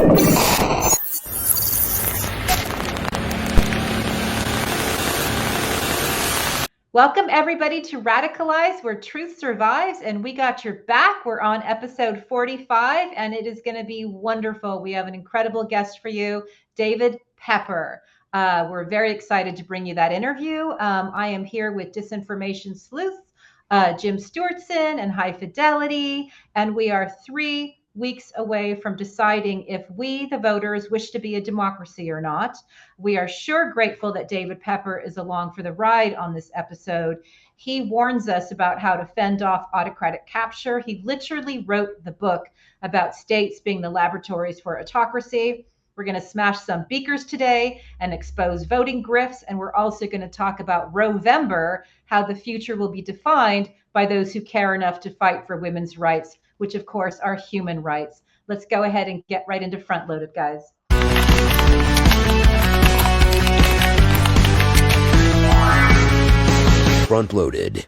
Welcome everybody to Radicalized, where truth survives, and we got your back. We're on episode 45, and it is going to be wonderful. We have an incredible guest for you, David Pepper. We're very excited to bring you that interview. I am here with disinformation sleuth, Jim Stewartson and High Fidelity, and we are 3 weeks away from deciding if we, the voters, wish to be a democracy or not. We are sure grateful that David Pepper is along for the ride on this episode. He warns us about how to fend off autocratic capture. He literally wrote the book about states being the laboratories for autocracy. We're going to smash some beakers today and expose voting grifts. And we're also going to talk about Rovember, how the future will be defined by those who care enough to fight for women's rights, which of course are human rights. Let's go ahead and get right into Front Loaded, guys. Front Loaded.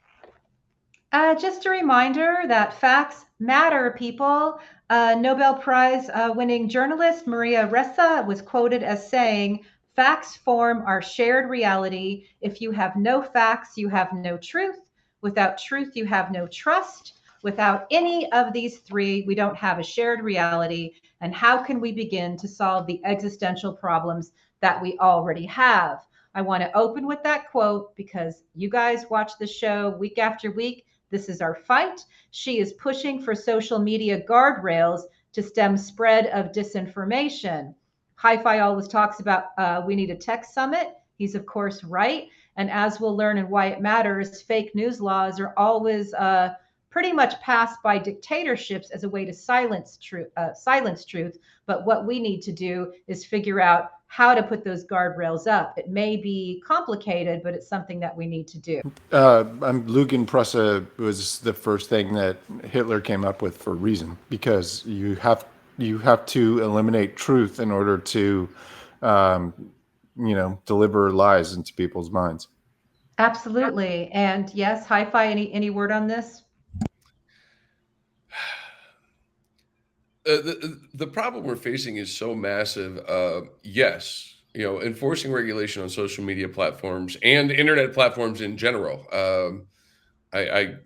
Just a reminder that facts matter, people. Nobel Prize winning journalist Maria Ressa was quoted as saying, "Facts form our shared reality. If you have no facts, you have no truth. Without truth, you have no trust. Without any of these three, we don't have a shared reality. And how can we begin to solve the existential problems that we already have?" I want to open with that quote because you guys watch the show week after week. This is our fight. She is pushing for social media guardrails to stem spread of disinformation. Hi-Fi always talks about we need a tech summit. He's of course right. And as we'll learn and why it matters, fake news laws are always pretty much passed by dictatorships as a way to silence truth. But what we need to do is figure out how to put those guardrails up. It may be complicated, but it's something that we need to do. Lügenpresse was the first thing that Hitler came up with for a reason, because you have to eliminate truth in order to, deliver lies into people's minds. Absolutely. And yes, Hi-Fi, any word on this? The problem we're facing is so massive. Yes, enforcing regulation on social media platforms and internet platforms in general. I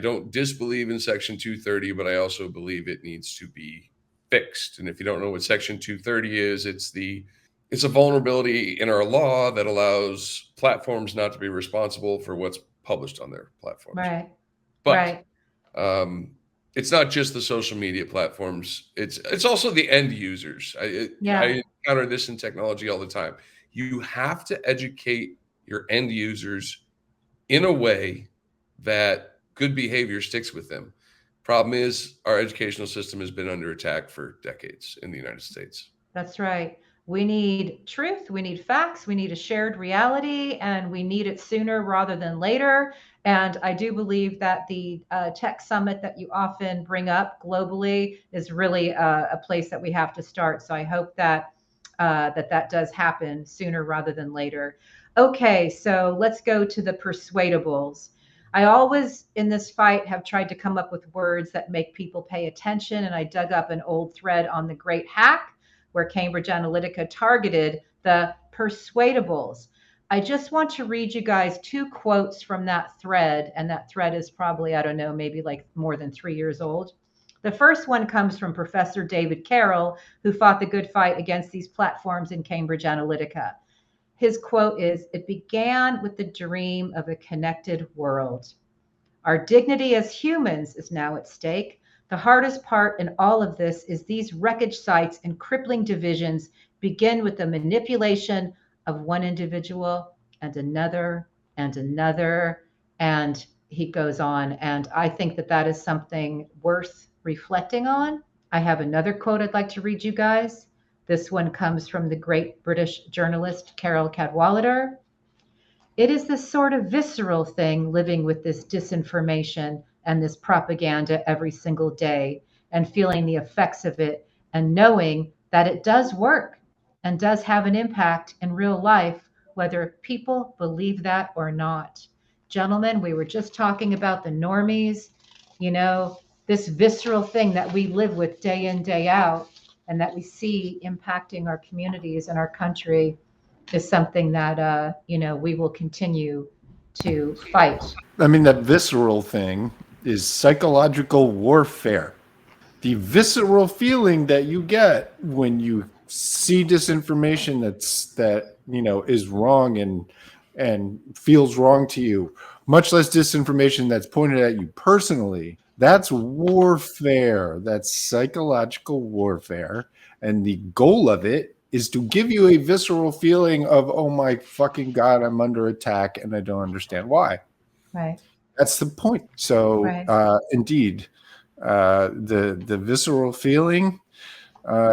don't disbelieve in Section 230, but I also believe it needs to be fixed. And if you don't know what Section 230 is, it's a vulnerability in our law that allows platforms not to be responsible for what's published on their platforms. Right. But it's not just the social media platforms. It's also the end users. I encounter this in technology all the time. You have to educate your end users in a way that good behavior sticks with them. Problem is, our educational system has been under attack for decades in the United States. That's right. We need truth, we need facts, we need a shared reality, and we need it sooner rather than later. And I do believe that the tech summit that you often bring up globally is really a place that we have to start. So I hope that that does happen sooner rather than later. Okay, so let's go to the persuadables. I always, in this fight, have tried to come up with words that make people pay attention. And I dug up an old thread on the Great Hack, where Cambridge Analytica targeted the persuadables. I just want to read you guys 2 quotes from that thread. And that thread is probably, I don't know, maybe like more than 3 years old. The first one comes from Professor David Carroll, who fought the good fight against these platforms in Cambridge Analytica. His quote is, "It began with the dream of a connected world. Our dignity as humans is now at stake. The hardest part in all of this is these wreckage sites and crippling divisions begin with the manipulation of one individual and another and another." And he goes on. And I think that that is something worth reflecting on. I have another quote I'd like to read you guys. This one comes from the great British journalist Carol Cadwallader. "It is this sort of visceral thing, living with this disinformation and this propaganda every single day and feeling the effects of it and knowing that it does work and does have an impact in real life, whether people believe that or not." Gentlemen, we were just talking about the normies, this visceral thing that we live with day in, day out. and that we see impacting our communities and our country is something that we will continue to fight. I mean, that visceral thing is psychological warfare. The visceral feeling that you get when you see disinformation that is wrong and feels wrong to you, much less disinformation that's pointed at you personally, that's warfare. That's psychological warfare. And the goal of it is to give you a visceral feeling of, oh my fucking God, I'm under attack and I don't understand why. Right. That's the point. So Right. indeed, the visceral feeling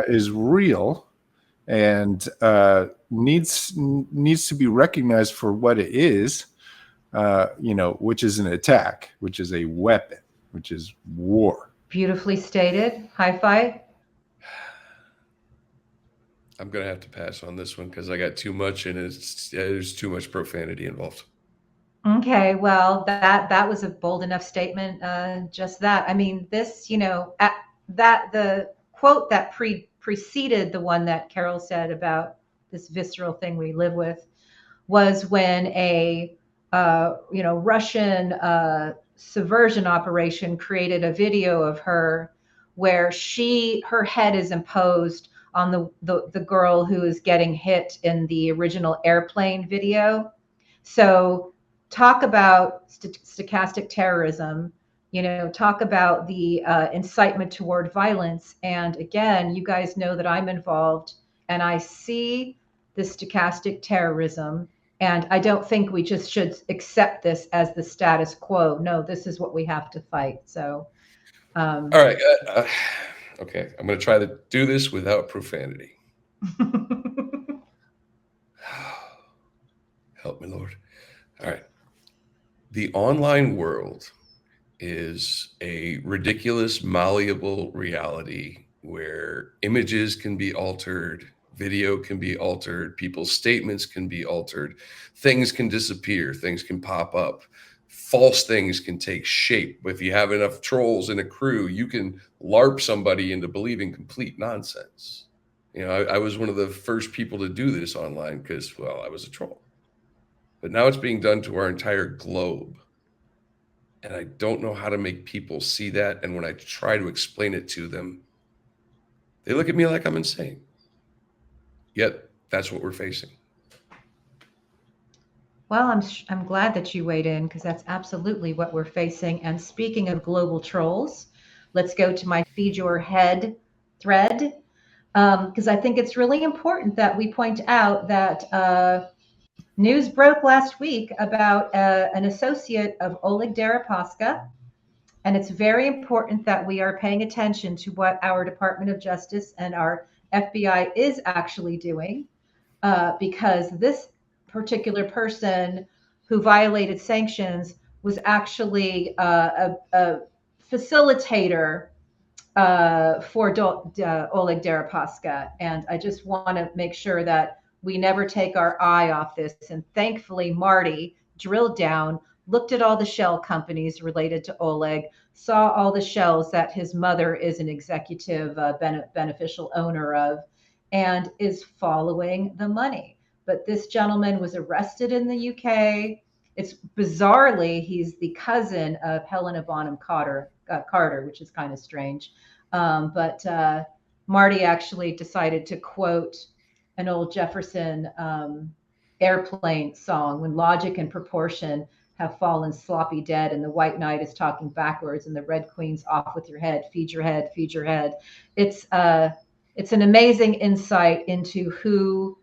is real and needs to be recognized for what it is, which is an attack, which is a weapon, which is war. Beautifully stated. High five. I'm gonna have to pass on this one because I got too much, and there's too much profanity involved. Okay, well, that was a bold enough statement. Just that. I mean, this, the quote that preceded the one that Carol said about this visceral thing we live with was when a Russian subversion operation created a video of her where her head is imposed on the girl who is getting hit in the original Airplane video. So talk about stochastic terrorism, talk about the incitement toward violence. And again, you guys know that I'm involved and I see the stochastic terrorism. And I don't think we just should accept this as the status quo. No, this is what we have to fight. So, all right. Okay. I'm going to try to do this without profanity. Help me, Lord. All right. The online world is a ridiculous, malleable reality where images can be altered, video can be altered, people's statements can be altered, things can disappear, things can pop up, false things can take shape. If you have enough trolls in a crew, you can LARP somebody into believing complete nonsense. I was one of the first people to do this online because, well, I was a troll. But now it's being done to our entire globe. And I don't know how to make people see that. And when I try to explain it to them, they look at me like I'm insane. Yet that's what we're facing. Well, I'm glad that you weighed in because that's absolutely what we're facing. And speaking of global trolls, let's go to my Feed Your Head thread because I think it's really important that we point out that news broke last week about an associate of Oleg Deripaska. And it's very important that we are paying attention to what our Department of Justice and our FBI is actually doing, because this particular person who violated sanctions was actually a facilitator for Oleg Deripaska. And I just want to make sure that we never take our eye off this. And thankfully, Marty drilled down, looked at all the shell companies related to Oleg, saw all the shells that his mother is an executive beneficial owner of, and is following the money. But this gentleman was arrested in the UK. It's bizarrely, he's the cousin of Helena Bonham Carter, which is kind of strange. But Marty actually decided to quote an old Jefferson Airplane song, when logic and proportion have fallen sloppy dead and the white knight is talking backwards and the red queen's off with your head, feed your head, feed your head. It's an amazing insight into who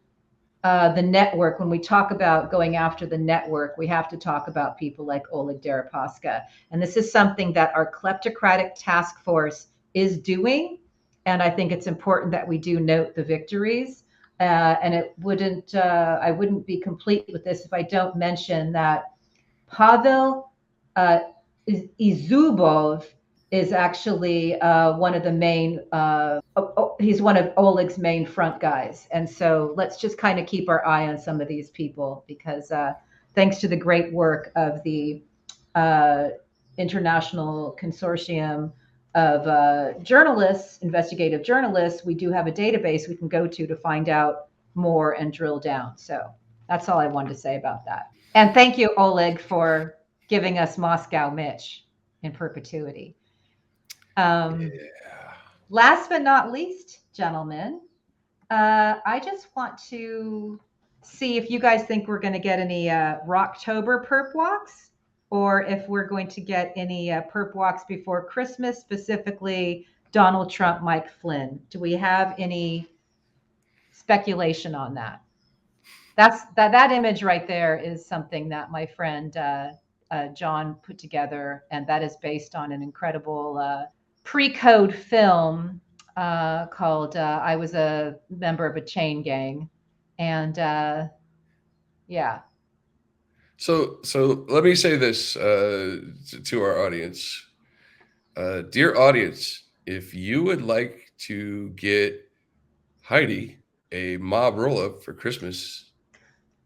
the network, when we talk about going after the network, we have to talk about people like Oleg Deripaska. And this is something that our kleptocratic task force is doing. And I think it's important that we do note the victories. And I wouldn't be complete with this if I don't mention that Pavel Izubov is actually one of the main, he's one of Oleg's main front guys. And so let's just kind of keep our eye on some of these people, because thanks to the great work of the International Consortium journalists, investigative journalists, we do have a database we can go to find out more and drill down. So that's all I wanted to say about that. And thank you, Oleg, for giving us Moscow Mitch in perpetuity. Last but not least, gentlemen, I just want to see if you guys think we're going to get any Rocktober perp walks, or if we're going to get any perp walks before Christmas, specifically Donald Trump, Mike Flynn. Do we have any speculation on that? That image right there is something that my friend John put together, and that is based on an incredible pre-code film called I Was a Member of a Chain Gang. And yeah. So let me say this to our audience. Dear audience, if you would like to get Heidi a mob roll-up for Christmas,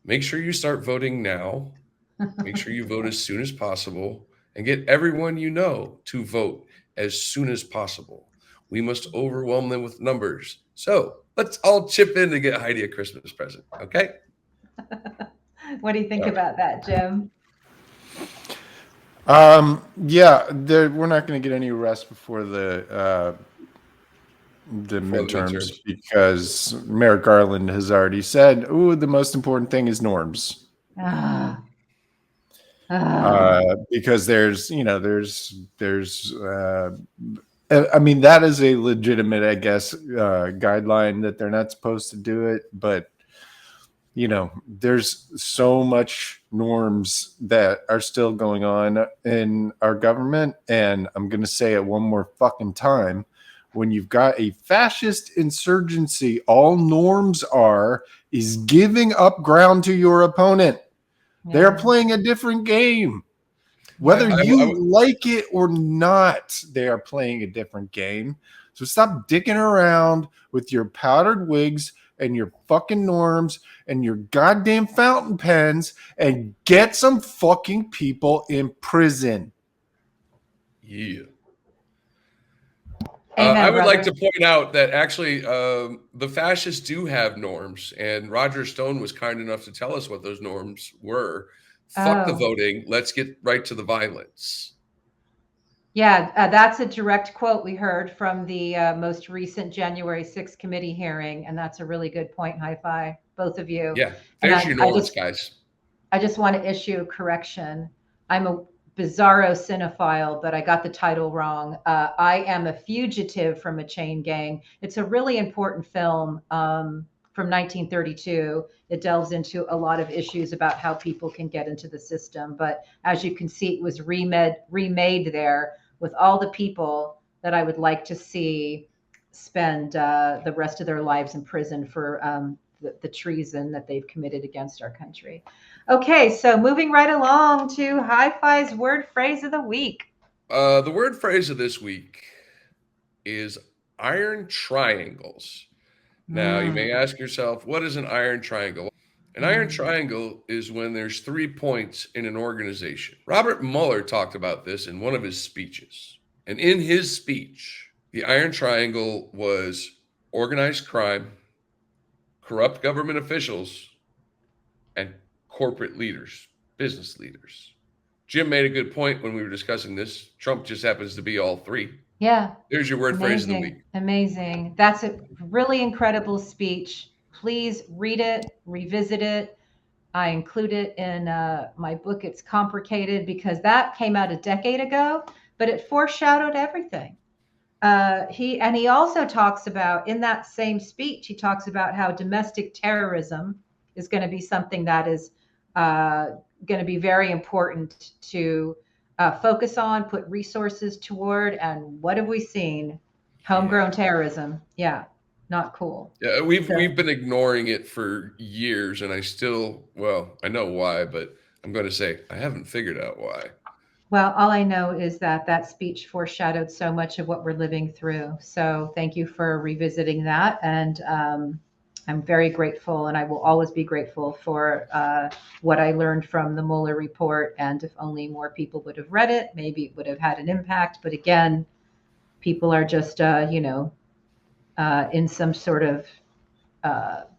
make sure you start voting now. Make sure you vote as soon as possible, and get everyone you know to vote as soon as possible. We must overwhelm them with numbers. So let's all chip in to get Heidi a Christmas present, okay? What do you think about that, Jim? Yeah, we're not going to get any rest before the midterms, because Merrick Garland has already said, "Ooh, the most important thing is norms." Because there's I mean, that is a legitimate, I guess, guideline that they're not supposed to do it, but there's so much norms that are still going on in our government. And I'm going to say it one more fucking time. When you've got a fascist insurgency, all norms is giving up ground to your opponent. Yeah. They're playing a different game. Whether you like it or not, they are playing a different game. So stop dicking around with your powdered wigs and your fucking norms and your goddamn fountain pens, and get some fucking people in prison. Yeah. I would like to point out that actually the fascists do have norms, and Roger Stone was kind enough to tell us what those norms were. Fuck the voting. Let's get right to the violence. Yeah, that's a direct quote we heard from the most recent January 6th committee hearing, and that's a really good point. High five, both of you. Yeah, there's your norms, guys. I just want to issue a correction. I'm a bizarro cinephile, but I got the title wrong. I Am a Fugitive from a Chain Gang. It's a really important film from 1932. It delves into a lot of issues about how people can get into the system. But as you can see, it was remade there with all the people that I would like to see spend the rest of their lives in prison for the treason that they've committed against our country. Okay, so moving right along to Hi-Fi's word phrase of the week. The word phrase of this week is iron triangles. Now, you may ask yourself, what is an iron triangle? An iron triangle is when there's 3 points in an organization. Robert Mueller talked about this in one of his speeches. And in his speech, the iron triangle was organized crime, corrupt government officials, and corporate leaders, business leaders. Jim made a good point when we were discussing this. Trump just happens to be all three. Yeah. There's your word phrase of the week. Amazing. That's a really incredible speech. Please read it, revisit it. I include it in my book, It's Complicated, because that came out a decade ago, but it foreshadowed everything. He also talks about, in that same speech, he talks about how domestic terrorism is going to be something that is going to be very important to focus on, put resources toward. And what have we seen? Homegrown terrorism. Yeah, not cool. Yeah, we've been ignoring it for years, and I know why, but I'm going to say I haven't figured out why. Well, all I know is that speech foreshadowed so much of what we're living through. So thank you for revisiting that. And I'm very grateful, and I will always be grateful for what I learned from the Mueller report. And if only more people would have read it, maybe it would have had an impact. But again, people are just, in some sort of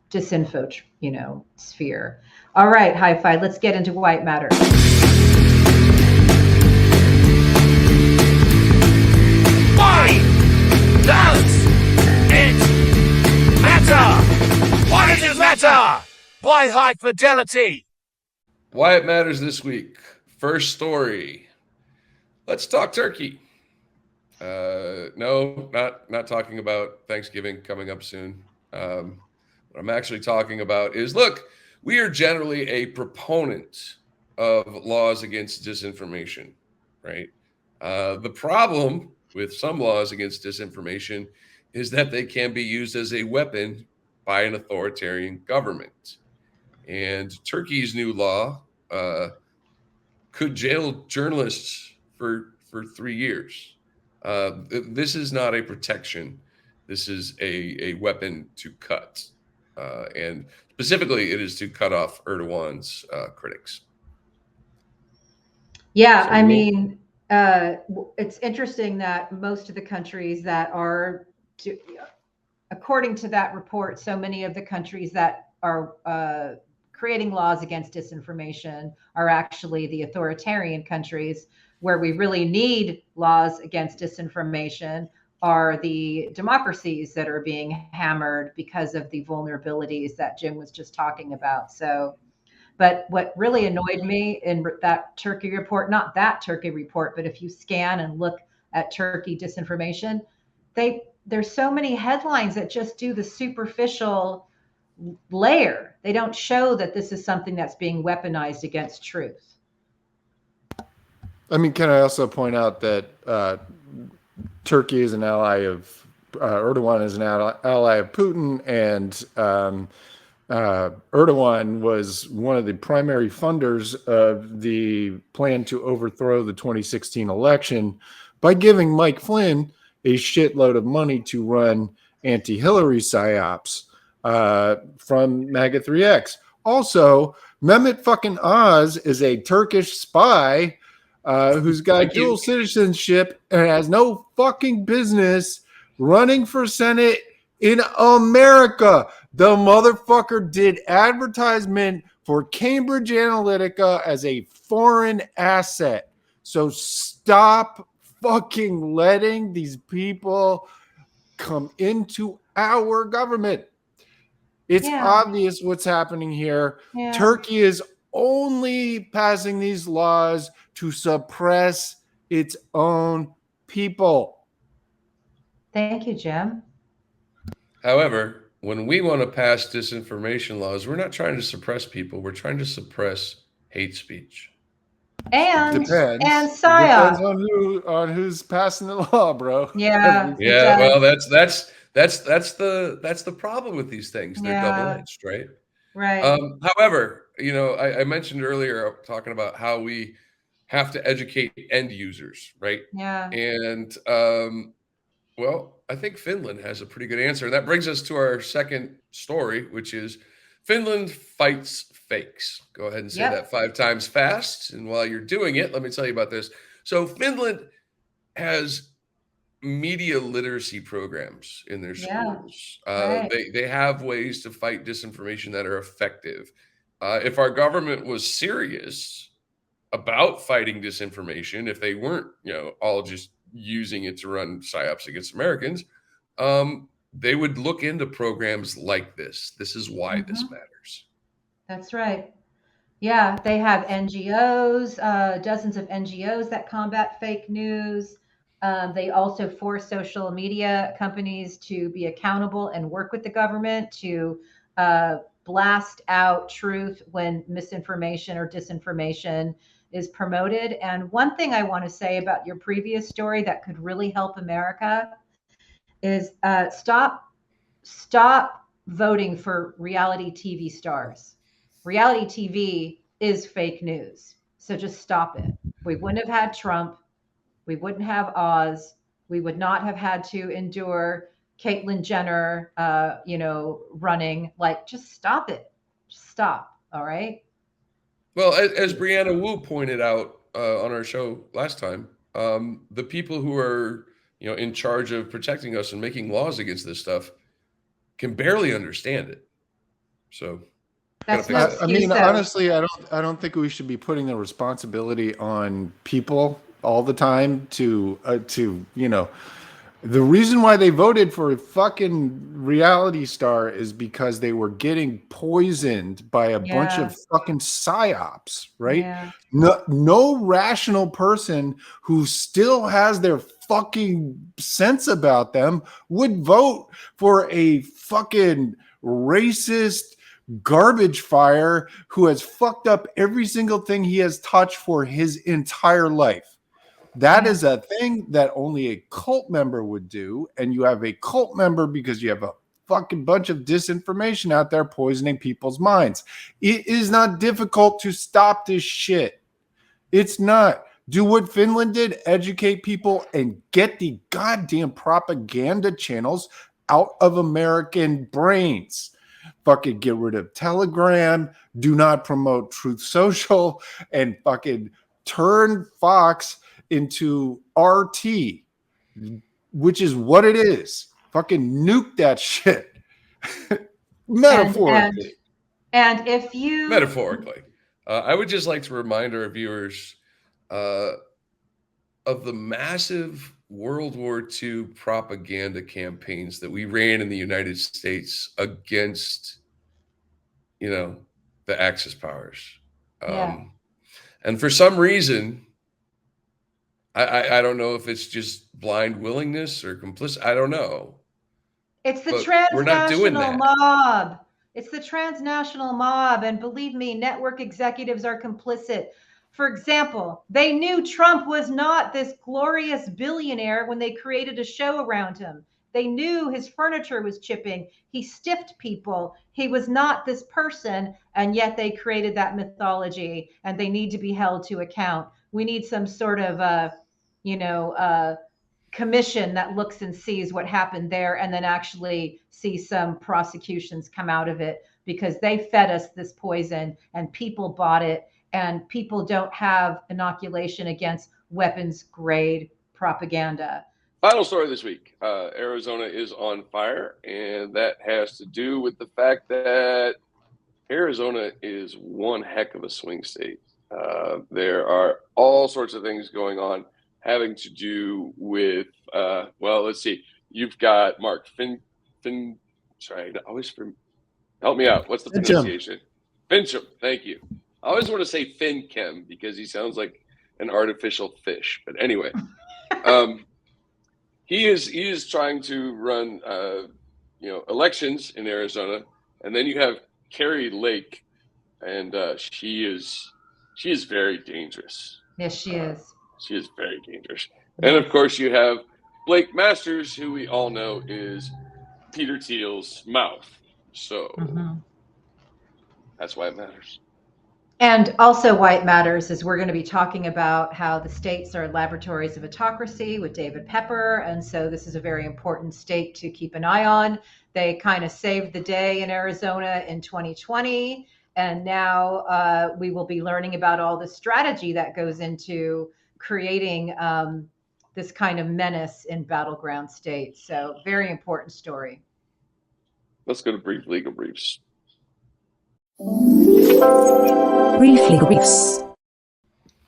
disinfo, sphere. All right, Hi-Fi, let's get into why it matters. Why does it matter? Why does it matter? Why High Fidelity? Why it matters this week. First story. Let's talk turkey. No, not talking about Thanksgiving coming up soon. What I'm actually talking about is, look, we are generally a proponent of laws against disinformation, right? The problem with some laws against disinformation is that they can be used as a weapon by an authoritarian government. And Turkey's new law could jail journalists for 3 years. This is not a protection. This is a weapon to cut. And specifically, it is to cut off Erdogan's critics. Yeah, I mean, it's interesting that most of the countries that are, according to that report, so many of the countries that are creating laws against disinformation are actually the authoritarian countries. Where we really need laws against disinformation are the democracies that are being hammered because of the vulnerabilities that Jim was just talking about. So, but what really annoyed me in that Turkey report, not that Turkey report, but if you scan and look at Turkey disinformation, there's so many headlines that just do the superficial layer. They don't show that this is something that's being weaponized against truth. I mean, can I also point out that Turkey is an ally of Erdogan is an ally of Putin, and Erdogan was one of the primary funders of the plan to overthrow the 2016 election by giving Mike Flynn a shitload of money to run anti-Hillary psyops from MAGA 3X. Also, Mehmet fucking Oz is a Turkish spy who's got dual citizenship and has no fucking business running for Senate in America. The motherfucker did advertisement for Cambridge Analytica as a foreign asset. So stop fucking letting these people come into our government. It's obvious what's happening here. Yeah. Turkey is only passing these laws to suppress its own people. Thank you, Jim. However, when we want to pass disinformation laws, we're not trying to suppress people. We're trying to suppress hate speech. And depends on who's passing the law, bro. Yeah. Yeah. Well, that's the problem with these things. They're double-edged, right? Right. However, I mentioned earlier talking about how we have to educate end users, right? Yeah. And well, I think Finland has a pretty good answer. That brings us to our second story, which is Finland fights fakes. Go ahead and say that 5 times fast. And while you're doing it, let me tell you about this. So Finland has media literacy programs in their schools. Right. They have ways to fight disinformation that are effective. If our government was serious about fighting disinformation, if they weren't, all just using it to run psyops against Americans, they would look into programs like this. This is why this matters. That's right. Yeah, they have NGOs, dozens of NGOs that combat fake news. They also force social media companies to be accountable and work with the government to blast out truth when misinformation or disinformation is promoted. And one thing I want to say about your previous story that could really help America is stop voting for reality TV stars. Reality TV is fake news. So just stop it. We wouldn't have had Trump. We wouldn't have Oz. We would not have had to endure Caitlyn Jenner, running. Like, just stop it. Just stop. All right. Well, as Brianna Wu pointed out on our show last time, the people who are in charge of protecting us and making laws against this stuff can barely understand it. So That's gotta fix no I that. mean, excuse, though. honestly, I don't think we should be putting the responsibility on people all the time to the reason why they voted for a fucking reality star is because they were getting poisoned by a bunch Yeah, of fucking psyops, right? yeah, No rational person who still has their fucking sense about them would vote for a fucking racist garbage fire who has fucked up every single thing he has touched for his entire life. That yeah. is a thing that only a cult member would do. And you have a cult member because you have a fucking bunch of disinformation out there poisoning people's minds. It is not difficult to stop this shit. It's not. Do what Finland did, educate people and get the goddamn propaganda channels out of American brains. Fucking get rid of Telegram. Do not promote Truth Social and fucking turn Fox into RT, which is what it is. Fucking nuke that shit. Metaphorically. And if you Metaphorically. I would just like to remind our viewers of the massive World War II propaganda campaigns that we ran in the United States against, the Axis powers. Yeah. And for some reason, I don't know if it's just blind willingness or complicit. I don't know. It's the But we're not doing transnational that. mob. It's the transnational mob. And believe me, network executives are complicit. For example, they knew Trump was not this glorious billionaire when they created a show around him. They knew his furniture was chipping. He stiffed people. He was not this person. And yet they created that mythology and they need to be held to account. We need some sort of, commission that looks and sees what happened there and then actually see some prosecutions come out of it, because they fed us this poison and people bought it, and people don't have inoculation against weapons grade propaganda. Final story this week. Arizona is on fire, and that has to do with the fact that Arizona is one heck of a swing state. There are all sorts of things going on having to do with, let's see. You've got Mark help me out. What's the pronunciation? Fincham. Thank you. I always want to say FinChem because he sounds like an artificial fish. But anyway, he is trying to run, elections in Arizona, and then you have Carrie Lake, and she is very dangerous. Yes, she is. She is very dangerous. And of course, you have Blake Masters, who we all know is Peter Thiel's mouth. So that's why it matters. And also why it matters is we're going to be talking about how the states are laboratories of autocracy with David Pepper. And so this is a very important state to keep an eye on. They kind of saved the day in Arizona in 2020. And now we will be learning about all the strategy that goes into creating this kind of menace in battleground states. So very important story. Let's go to brief legal briefs. Brief legal briefs.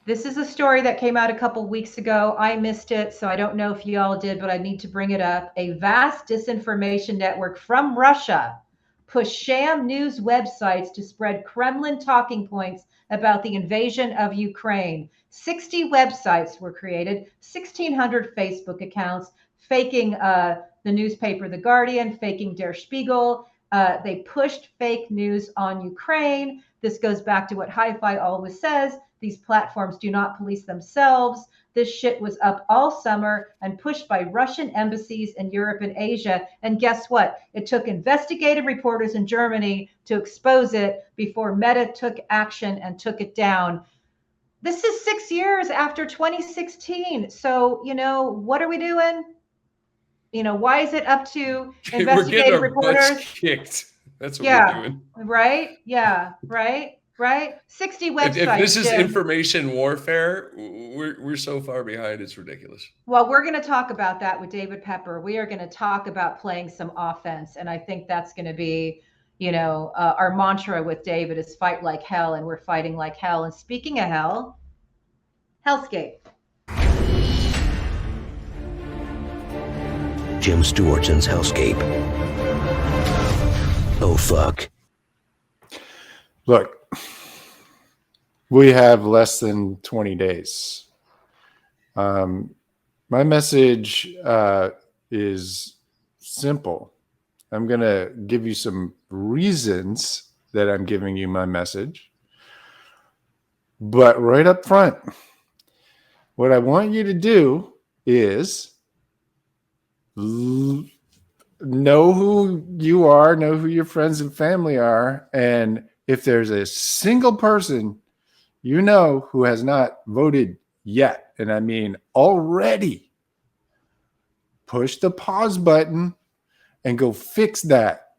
This is a story that came out a couple weeks ago. I missed it, so I don't know if you all did, but I need to bring it up. A vast disinformation network from Russia pushed sham news websites to spread Kremlin talking points about the invasion of Ukraine. 60 websites were created, 1,600 Facebook accounts, faking the newspaper The Guardian, faking Der Spiegel. They pushed fake news on Ukraine. This goes back to what Hi-Fi always says. These platforms do not police themselves. This shit was up all summer and pushed by Russian embassies in Europe and Asia. And guess what? It took investigative reporters in Germany to expose it before Meta took action and took it down. This is 6 years after 2016. So, what are we doing? Why is it up to investigative reporters? Butts kicked. That's what Yeah. we're doing. Right? Yeah, right. right? 60 websites. If this is Jim. information warfare, we're so far behind, it's ridiculous. Well, we're going to talk about that with David Pepper. We are going to talk about playing some offense. And I think that's going to be, our mantra with David is fight like hell, and we're fighting like hell. And speaking of hell, hellscape. Jim Stewartson's hellscape. Oh, fuck. Look, we have less than 20 days. My message is simple. I'm going to give you some reasons that I'm giving you my message. But right up front, what I want you to do is know who you are, know who your friends and family are, and if there's a single person who has not voted yet, and I mean already, push the pause button and go fix that.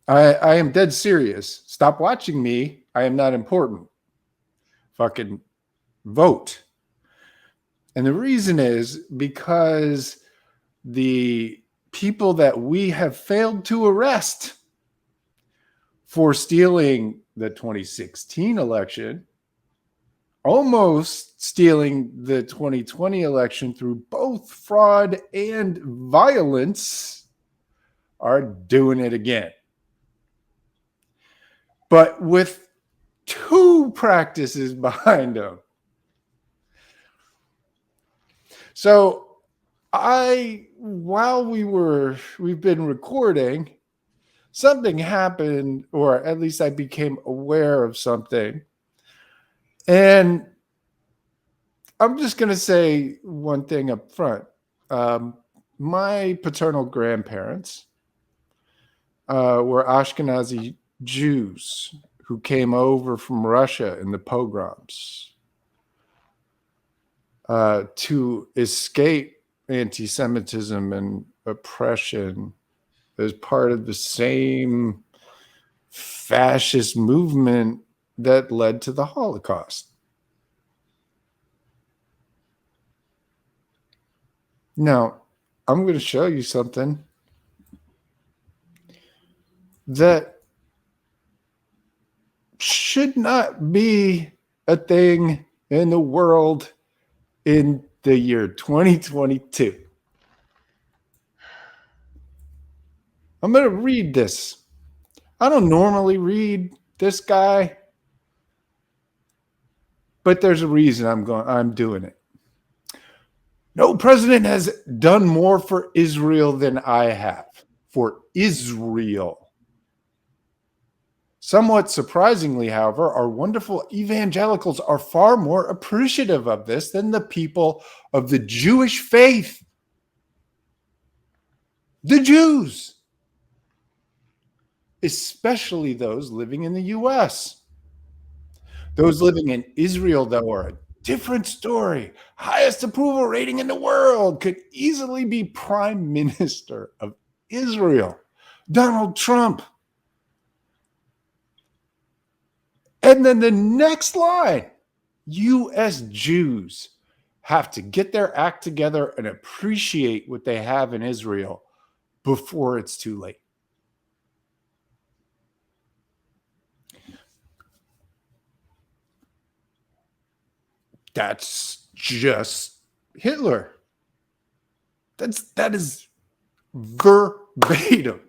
I am dead serious. Stop watching me. I am not important. Fucking vote. And the reason is because the people that we have failed to arrest for stealing the 2016 election, almost stealing the 2020 election through both fraud and violence, are doing it again. But with 2 practices behind them. So while we've been recording, something happened, or at least I became aware of something. And I'm just going to say one thing up front. My paternal grandparents were Ashkenazi Jews who came over from Russia in the pogroms to escape anti-Semitism and oppression as part of the same fascist movement that led to the Holocaust. Now, I'm going to show you something that should not be a thing in the world in the year 2022. I'm going to read this. I don't normally read this guy, but there's a reason I'm doing it. No president has done more for Israel than I have. For Israel. Somewhat surprisingly, however, our wonderful evangelicals are far more appreciative of this than the people of the Jewish faith. The Jews. Especially those living in the U.S. Those living in Israel, though, are a different story. Highest approval rating in the world, could easily be Prime Minister of Israel, Donald Trump. And then the next line, U.S. Jews have to get their act together and appreciate what they have in Israel before it's too late. That's just Hitler. That is verbatim.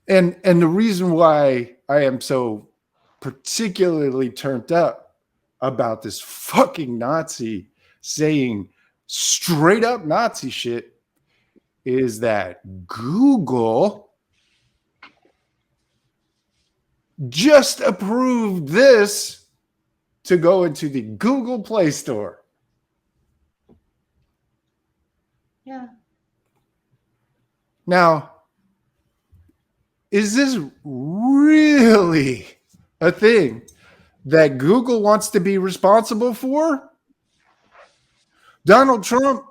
And the reason why I am so particularly turned up about this fucking Nazi saying straight up Nazi shit is that Google just approved this to go into the Google Play Store. Yeah. Now, is this really a thing that Google wants to be responsible for? Donald Trump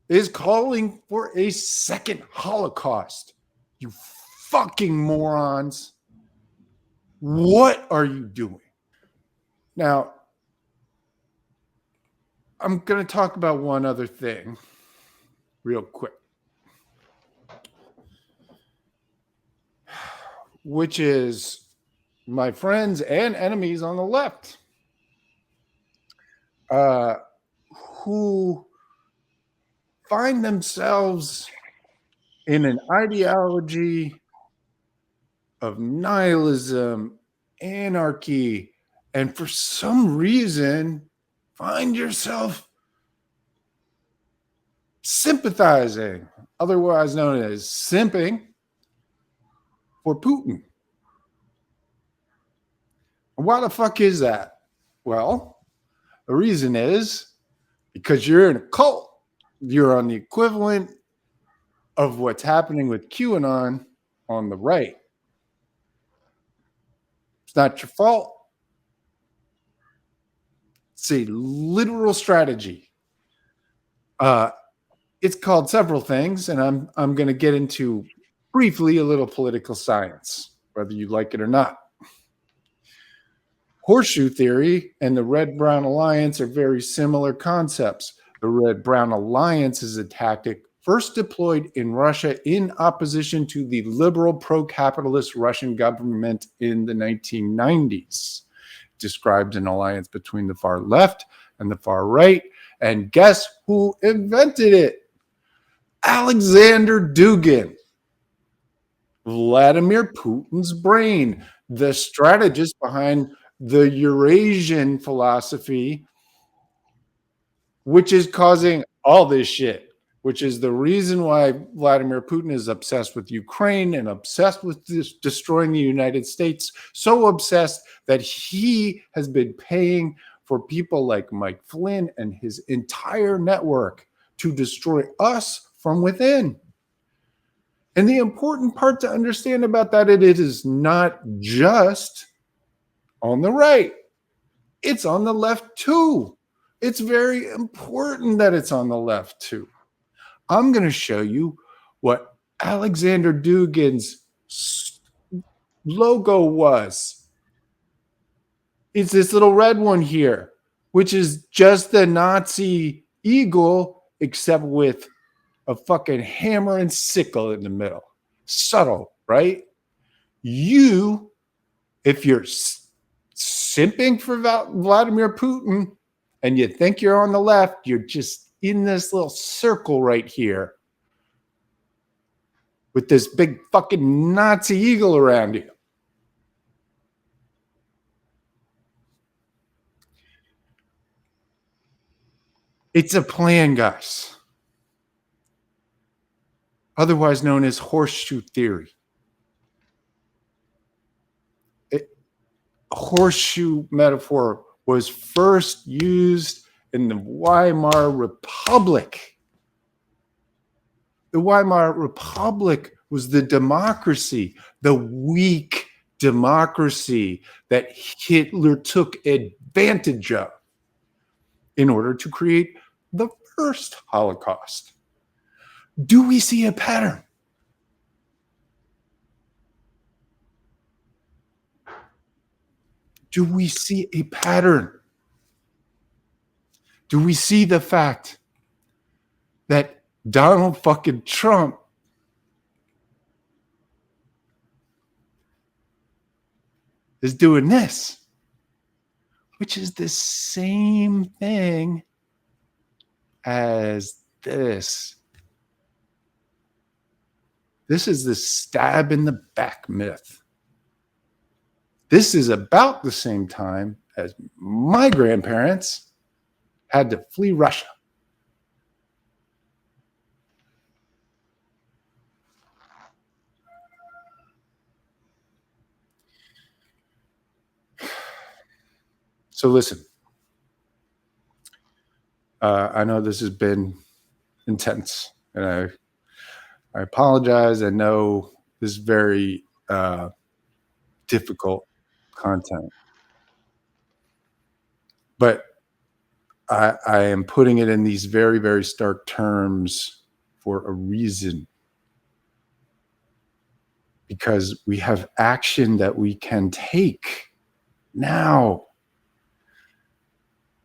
is calling for a second Holocaust. You fucking morons. What are you doing? Now, I'm going to talk about one other thing real quick, which is my friends and enemies on the left who find themselves in an ideology of nihilism, anarchy, and for some reason find yourself sympathizing, otherwise known as simping, for Putin. Why the fuck is that? Well, the reason is because you're in a cult. You're on the equivalent of what's happening with QAnon on the right. It's not your fault. It's a literal strategy. It's called several things, and I'm going to get into briefly a little political science, whether you like it or not. Horseshoe theory and the Red-Brown Alliance are very similar concepts. The Red-Brown Alliance is a tactic first deployed in Russia in opposition to the liberal pro-capitalist Russian government in the 1990s. It describes an alliance between the far left and the far right. And guess who invented it? Alexander Dugin, Vladimir Putin's brain, the strategist behind the Eurasian philosophy, which is causing all this shit, which is the reason why Vladimir Putin is obsessed with Ukraine and obsessed with destroying the United States, so obsessed that he has been paying for people like Mike Flynn and his entire network to destroy us from within. And the important part to understand about that, it is not just on the right. It's on the left too. It's very important that it's on the left too. I'm going to show you what Alexander Dugin's logo was. It's this little red one here, which is just the Nazi eagle, except with a fucking hammer and sickle in the middle. Subtle, right? You, if you're simping for Vladimir Putin and you think you're on the left, you're just in this little circle right here with this big fucking Nazi eagle around you. It's a plan, guys. Otherwise known as horseshoe theory. Horseshoe metaphor was first used in the Weimar Republic. The Weimar Republic was the democracy, the weak democracy that Hitler took advantage of in order to create the first Holocaust. Do we see a pattern? Do we see a pattern? Do we see the fact that Donald fucking Trump is doing this, which is the same thing as this? This is the stab in the back myth. This is about the same time as my grandparents had to flee Russia. So listen, I know this has been intense, and I apologize. I know this is very difficult content, but I am putting it in these very, very stark terms for a reason. because we have action that we can take now.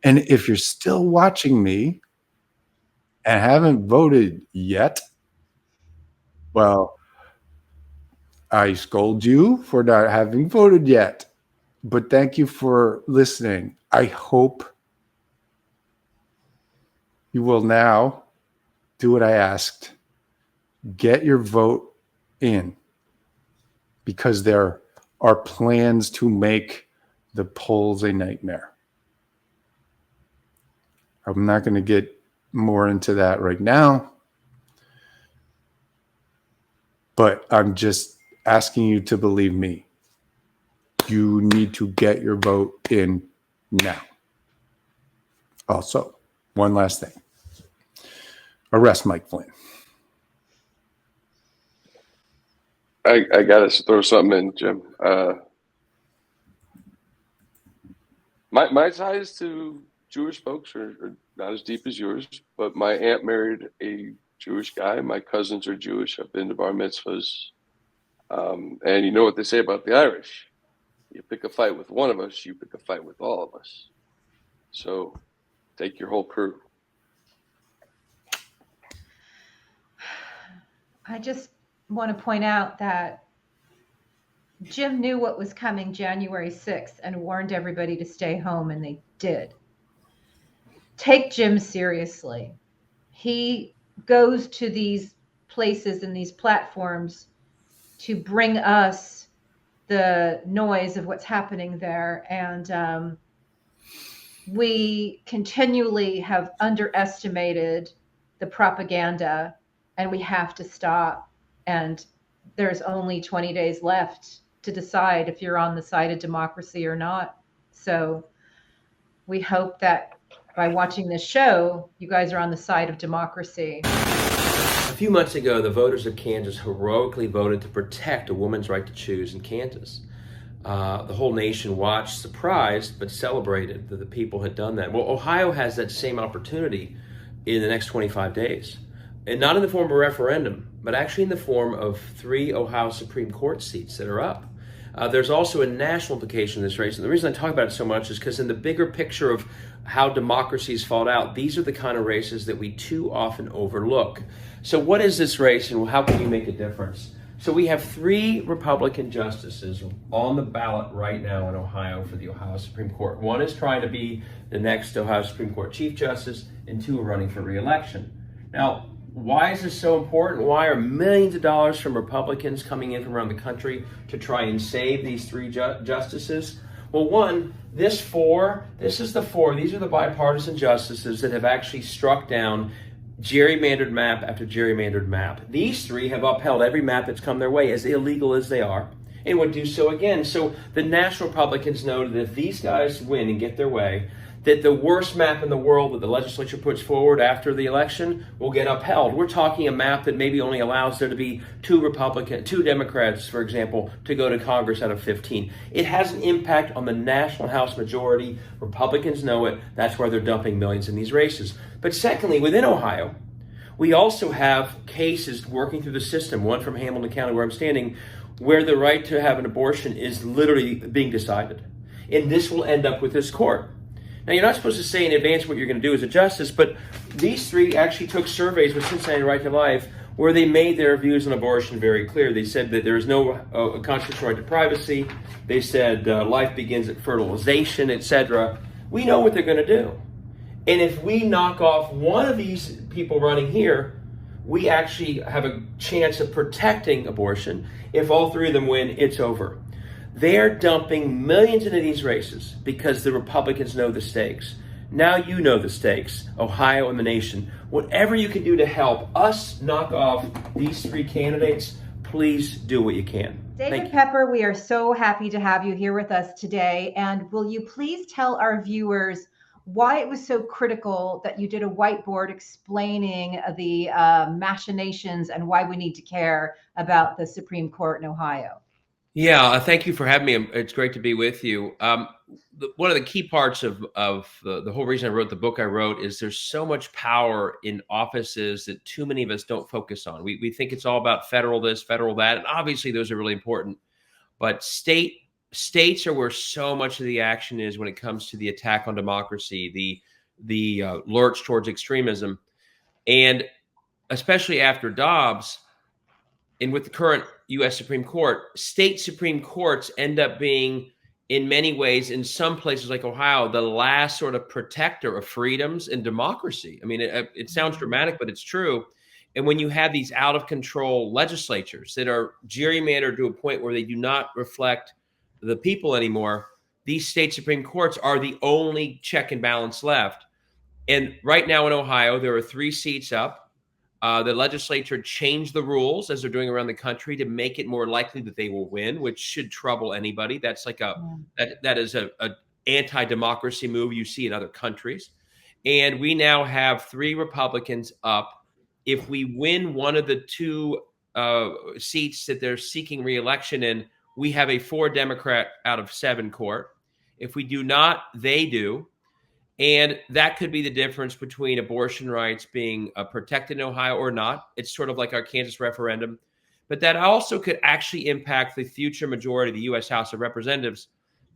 And if you're still watching me and haven't voted yet, well, I scold you for not having voted yet. But thank you for listening. I hope you will now do what I asked. Get your vote in, because there are plans to make the polls a nightmare. I'm not going to get more into that right now, but I'm just asking you to believe me. You need to get your vote in now. Also, one last thing. Arrest Mike Flynn. I got to throw something in, Jim. My ties to Jewish folks are not as deep as yours, but my aunt married a Jewish guy. My cousins are Jewish. I've been to bar mitzvahs. And you know what they say about the Irish. You pick a fight with one of us, you pick a fight with all of us. So take your whole crew. I just want to point out that Jim knew what was coming January 6th and warned everybody to stay home, and they did. Take Jim seriously. He goes to these places and these platforms to bring us the noise of what's happening there. And we continually have underestimated the propaganda, and we have to stop. And there's only 20 days left to decide if you're on the side of democracy or not. So we hope that by watching this show, you guys are on the side of democracy. A few months ago, the voters of Kansas heroically voted to protect a woman's right to choose in Kansas. The whole nation watched, surprised, but celebrated that the people had done that. Well, Ohio has that same opportunity in the next 25 days. And not in the form of a referendum, but actually in the form of 3 Ohio Supreme Court seats that are up. There's also a national implication in this race. And the reason I talk about it so much is because in the bigger picture of how democracies fought out, these are the kind of races that we too often overlook. So what is this race, and how can you make a difference? So we have 3 Republican justices on the ballot right now in Ohio for the Ohio Supreme Court. One is trying to be the next Ohio Supreme Court Chief Justice, and 2 are running for re-election. Now, why is this so important? Why are millions of dollars from Republicans coming in from around the country to try and save these 3 justices? Well, one, this is the 4. These are the bipartisan justices that have actually struck down gerrymandered map after gerrymandered map. These 3 have upheld every map that's come their way, as illegal as they are, and would do so again. So the national Republicans know that if these guys win and get their way, that the worst map in the world that the legislature puts forward after the election will get upheld. We're talking a map that maybe only allows there to be 2 Democrats, for example, to go to Congress out of 15. It has an impact on the national House majority. Republicans know it. That's why they're dumping millions in these races. But secondly, within Ohio, we also have cases working through the system, one from Hamilton County where I'm standing, where the right to have an abortion is literally being decided. And this will end up with this court. Now, you're not supposed to say in advance what you're going to do as a justice, but these 3 actually took surveys with Cincinnati Right to Life where they made their views on abortion very clear. They said that there is no constitutional right to privacy. They said life begins at fertilization, etc. We know what they're going to do. And if we knock off one of these people running here, we actually have a chance of protecting abortion. If all 3 of them win, it's over. They're dumping millions into these races because the Republicans know the stakes. Now you know the stakes, Ohio and the nation. Whatever you can do to help us knock off these 3 candidates, please do what you can. David Pepper, we are so happy to have you here with us today. And will you please tell our viewers why it was so critical that you did a whiteboard explaining the machinations and why we need to care about the Supreme Court in Ohio? Yeah, thank you for having me. It's great to be with you. one of the key parts of the whole reason I wrote the book I wrote is there's so much power in offices that too many of us don't focus on. We think it's all about federal this, federal that, and obviously those are really important. But states are where so much of the action is when it comes to the attack on democracy, the lurch towards extremism, and especially after Dobbs, and with the current U.S. Supreme Court, state Supreme Courts end up being, in many ways, in some places like Ohio, the last sort of protector of freedoms and democracy. I mean, it sounds dramatic, but it's true. And when you have these out of control legislatures that are gerrymandered to a point where they do not reflect the people anymore, these state Supreme Courts are the only check and balance left. And right now in Ohio, there are 3 seats up. The legislature changed the rules, as they're doing around the country, to make it more likely that they will win, which should trouble anybody. That's like that is a anti-democracy move you see in other countries. And we now have 3 Republicans up. If we win one of the 2 seats that they're seeking re-election in, we have a 4 Democrat out of 7 court. If we do not, they do. And that could be the difference between abortion rights being protected in Ohio or not. It's sort of like our Kansas referendum. But that also could actually impact the future majority of the U.S. House of Representatives,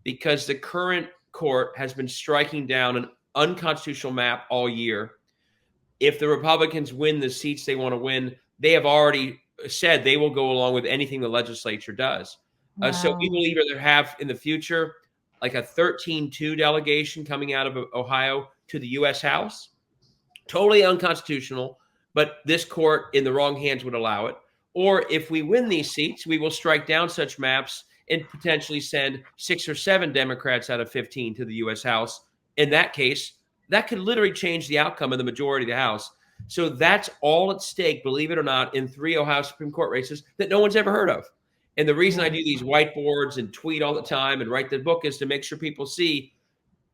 because the current court has been striking down an unconstitutional map all year. If the Republicans win the seats they want to win, they have already said they will go along with anything the legislature does. Wow. So we will either have in the future like a 13-2 delegation coming out of Ohio to the U.S. House. Totally unconstitutional, but this court in the wrong hands would allow it. Or if we win these seats, we will strike down such maps and potentially send 6 or 7 Democrats out of 15 to the U.S. House. In that case, that could literally change the outcome of the majority of the House. So that's all at stake, believe it or not, in 3 Ohio Supreme Court races that no one's ever heard of. And the reason I do these whiteboards and tweet all the time and write the book is to make sure people see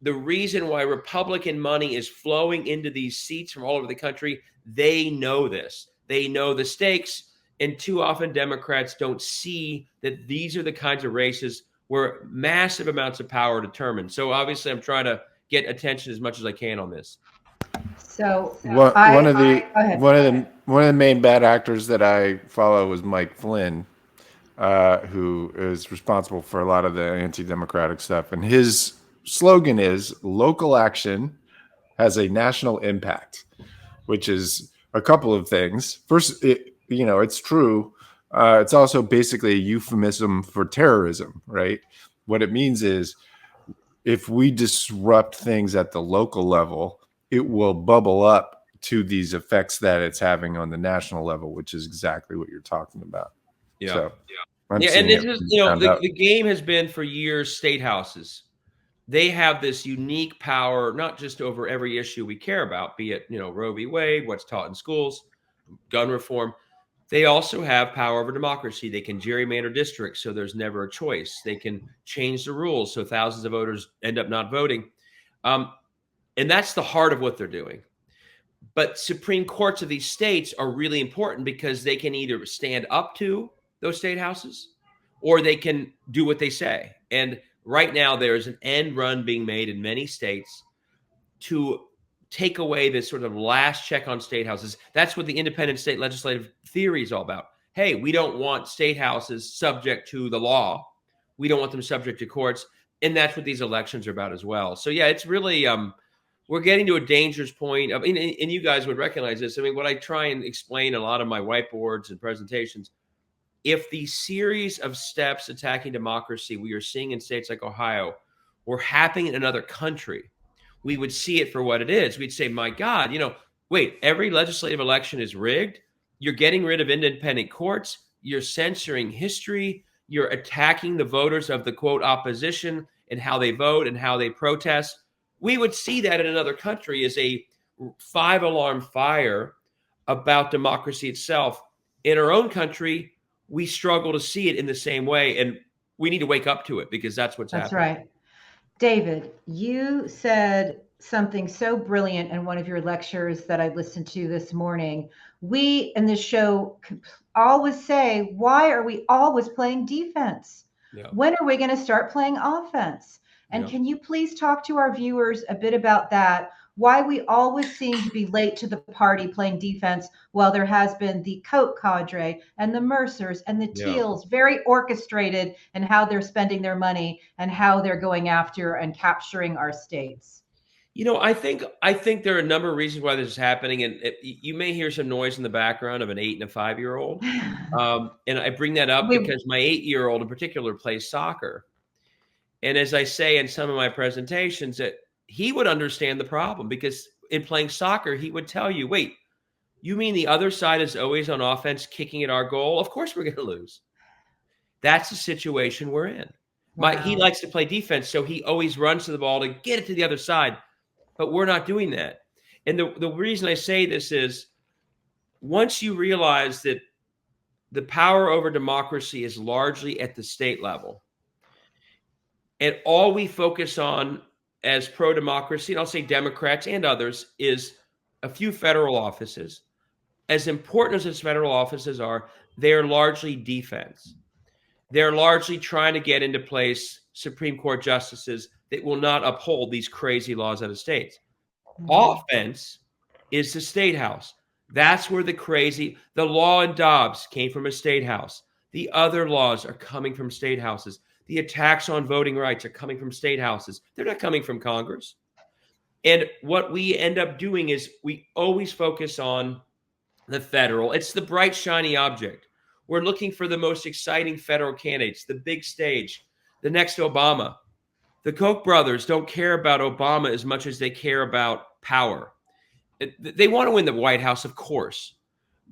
the reason why Republican money is flowing into these seats from all over the country. They know this. They know the stakes. And too often Democrats don't see that these are the kinds of races where massive amounts of power are determined. So obviously I'm trying to get attention as much as I can on this. So one of the main bad actors that I follow is Mike Flynn, who is responsible for a lot of the anti-democratic stuff. And his slogan is local action has a national impact, which is a couple of things. First, it's true. It's also basically a euphemism for terrorism, right? What it means is if we disrupt things at the local level, it will bubble up to these effects that it's having on the national level, which is exactly what you're talking about. Yeah. So, and this is, the game has been for years, state houses. They have this unique power, not just over every issue we care about, be it, Roe v. Wade, what's taught in schools, gun reform. They also have power over democracy. They can gerrymander districts so there's never a choice. They can change the rules so thousands of voters end up not voting. And that's the heart of what they're doing. But Supreme Courts of these states are really important because they can either stand up to those state houses or they can do what they say. And right now there's an end run being made in many states to take away this sort of last check on state houses. That's what the independent state legislative theory is all about. Hey, we don't want state houses subject to the law. We don't want them subject to courts. And that's what these elections are about as well. So yeah, it's really, we're getting to a dangerous point. And you guys would recognize this. I mean, what I try and explain in a lot of my whiteboards and presentations, if the series of steps attacking democracy we are seeing in states like Ohio were happening in another country, we would see it for what it is. We'd say, my God, wait, every legislative election is rigged. You're getting rid of independent courts. You're censoring history. You're attacking the voters of the, quote, opposition and how they vote and how they protest. We would see that in another country as a 5-alarm fire about democracy itself. In our own country, we struggle to see it in the same way. And we need to wake up to it because that's what's happening. That's right. David, you said something so brilliant in one of your lectures that I listened to this morning. We in this show always say, why are we always playing defense? Yeah. When are we going to start playing offense? And Yeah. can you please talk to our viewers a bit about that? Why we always seem to be late to the party playing defense while there has been the Koch cadre and the Mercers and the Yeah. Teals very orchestrated in how they're spending their money and how they're going after and capturing our states. I think there are a number of reasons why this is happening, and you may hear some noise in the background of an 8 and a 5-year-old. And I bring that up because my 8-year-old in particular plays soccer. And as I say in some of my presentations, that he would understand the problem, because in playing soccer, he would tell you, wait, you mean the other side is always on offense kicking at our goal? Of course we're going to lose. That's the situation we're in. Wow. He likes to play defense, so he always runs to the ball to get it to the other side. But we're not doing that. And the reason I say this is, once you realize that the power over democracy is largely at the state level, and all we focus on as pro-democracy, and I'll say Democrats and others, is a few federal offices. As important as those federal offices are, they're largely defense. They're largely trying to get into place Supreme Court justices that will not uphold these crazy laws out of states. Offense is the state house. That's where the law in Dobbs came from a state house. The other laws are coming from state houses. The attacks on voting rights are coming from state houses. They're not coming from Congress. And what we end up doing is we always focus on the federal. It's the bright, shiny object. We're looking for the most exciting federal candidates, the big stage, the next Obama. The Koch brothers don't care about Obama as much as they care about power. They want to win the White House, of course,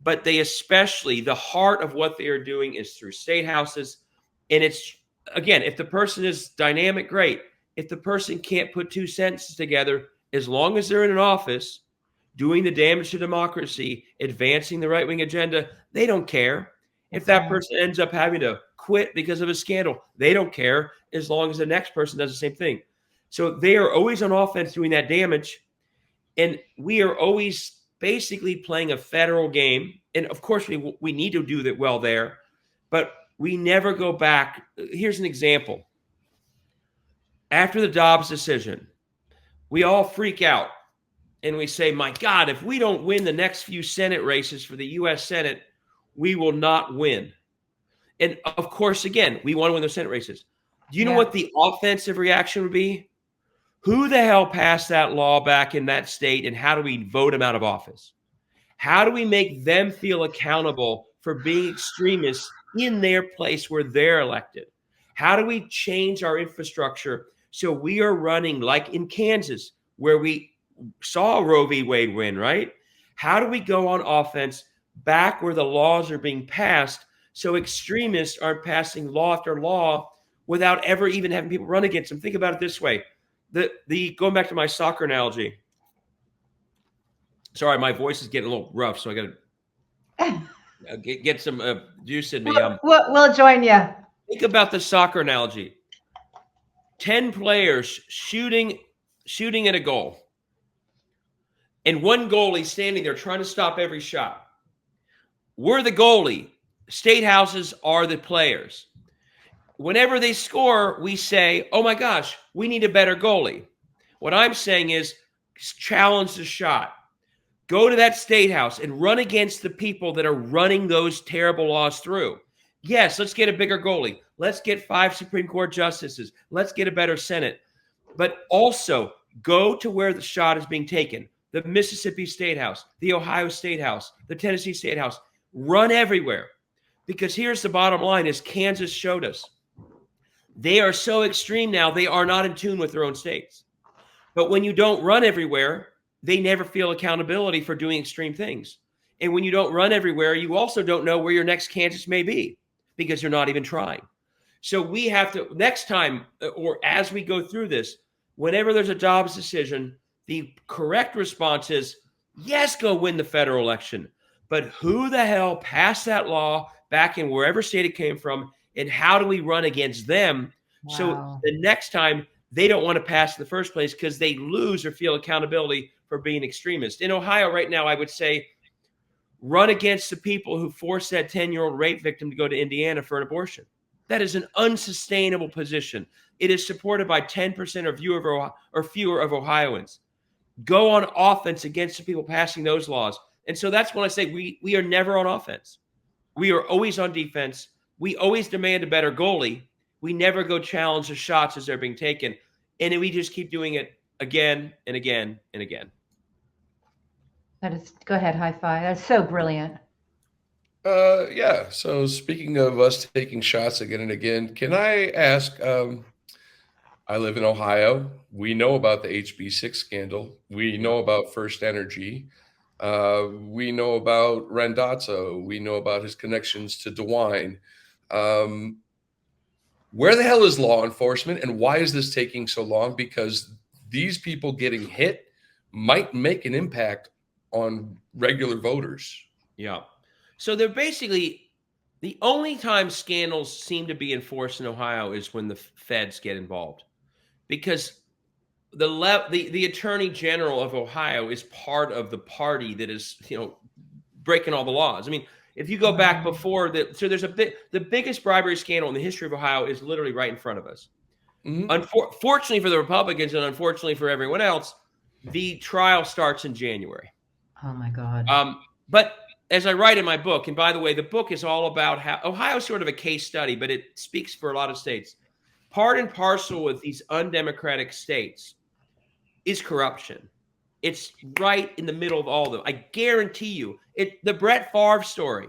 but they especially, the heart of what they are doing is through state houses. And it's, again, if the person is dynamic, great. If the person can't put two sentences together, as long as they're in an office doing the damage to democracy, advancing the right-wing agenda, they don't care. If that person ends up having to quit because of a scandal, they don't care, as long as the next person does the same thing. So they are always on offense doing that damage. And we are always basically playing a federal game. And of course, we need to do that well there, but we never go back. Here's an example. After the Dobbs decision, we all freak out and we say, my God, if we don't win the next few Senate races for the U.S. Senate, we will not win. And of course, again, we want to win the Senate races. Do you know what the offensive reaction would be? Who the hell passed that law back in that state, and how do we vote them out of office? How do we make them feel accountable for being extremists in their place where they're elected? How do we change our infrastructure so we are running like in Kansas, where we saw Roe v. Wade win, right? How do we go on offense back where the laws are being passed so extremists aren't passing law after law without ever even having people run against them? Think about it this way. Going back to my soccer analogy. Sorry, my voice is getting a little rough, so I got to get some juice in me. We'll join you. Think about the soccer analogy. 10 players shooting at a goal. And one goalie standing there trying to stop every shot. We're the goalie. State houses are the players. Whenever they score, we say, oh my gosh, we need a better goalie. What I'm saying is challenge the shot. Go to that state house and run against the people that are running those terrible laws through. Yes, let's get a bigger goalie. Let's get 5 Supreme Court justices. Let's get a better Senate. But also go to where the shot is being taken. The Mississippi State House, the Ohio State House, the Tennessee State House. Run everywhere. Because here's the bottom line, as Kansas showed us. They are so extreme now, they are not in tune with their own states. But when you don't run everywhere, they never feel accountability for doing extreme things. And when you don't run everywhere, you also don't know where your next Kansas may be because you're not even trying. So we have to, next time, or as we go through this, whenever there's a Dobbs decision, the correct response is, yes, go win the federal election. But who the hell passed that law back in wherever state it came from, and how do we run against them? Wow. So the next time they don't want to pass in the first place because they lose or feel accountability for being extremist. In Ohio right now, I would say run against the people who forced that 10-year-old rape victim to go to Indiana for an abortion. That is an unsustainable position. It is supported by 10% or fewer of Ohioans. Go on offense against the people passing those laws. And so that's when I say we are never on offense. We are always on defense. We always demand a better goalie. We never go challenge the shots as they're being taken. And then we just keep doing it again and again and again. Go ahead, Hi-Fi. That's so brilliant. Yeah. So speaking of us taking shots again and again, can I ask, I live in Ohio. We know about the HB6 scandal. We know about First Energy. We know about Randazzo. We know about his connections to DeWine. Where the hell is law enforcement, and why is this taking so long? Because these people getting hit might make an impact on regular voters. Yeah. So they're basically, the only time scandals seem to be enforced in Ohio is when the feds get involved, because the Attorney General of Ohio is part of the party that is, breaking all the laws. I mean, if you go back before that, so there's the biggest bribery scandal in the history of Ohio is literally right in front of us. Mm-hmm. Unfortunately for the Republicans and unfortunately for everyone else, the trial starts in January. Oh my God. But as I write in my book, and by the way, the book is all about how Ohio is sort of a case study, but it speaks for a lot of states. Part and parcel with these undemocratic states is corruption. It's right in the middle of all of them. I guarantee you, the Brett Favre story,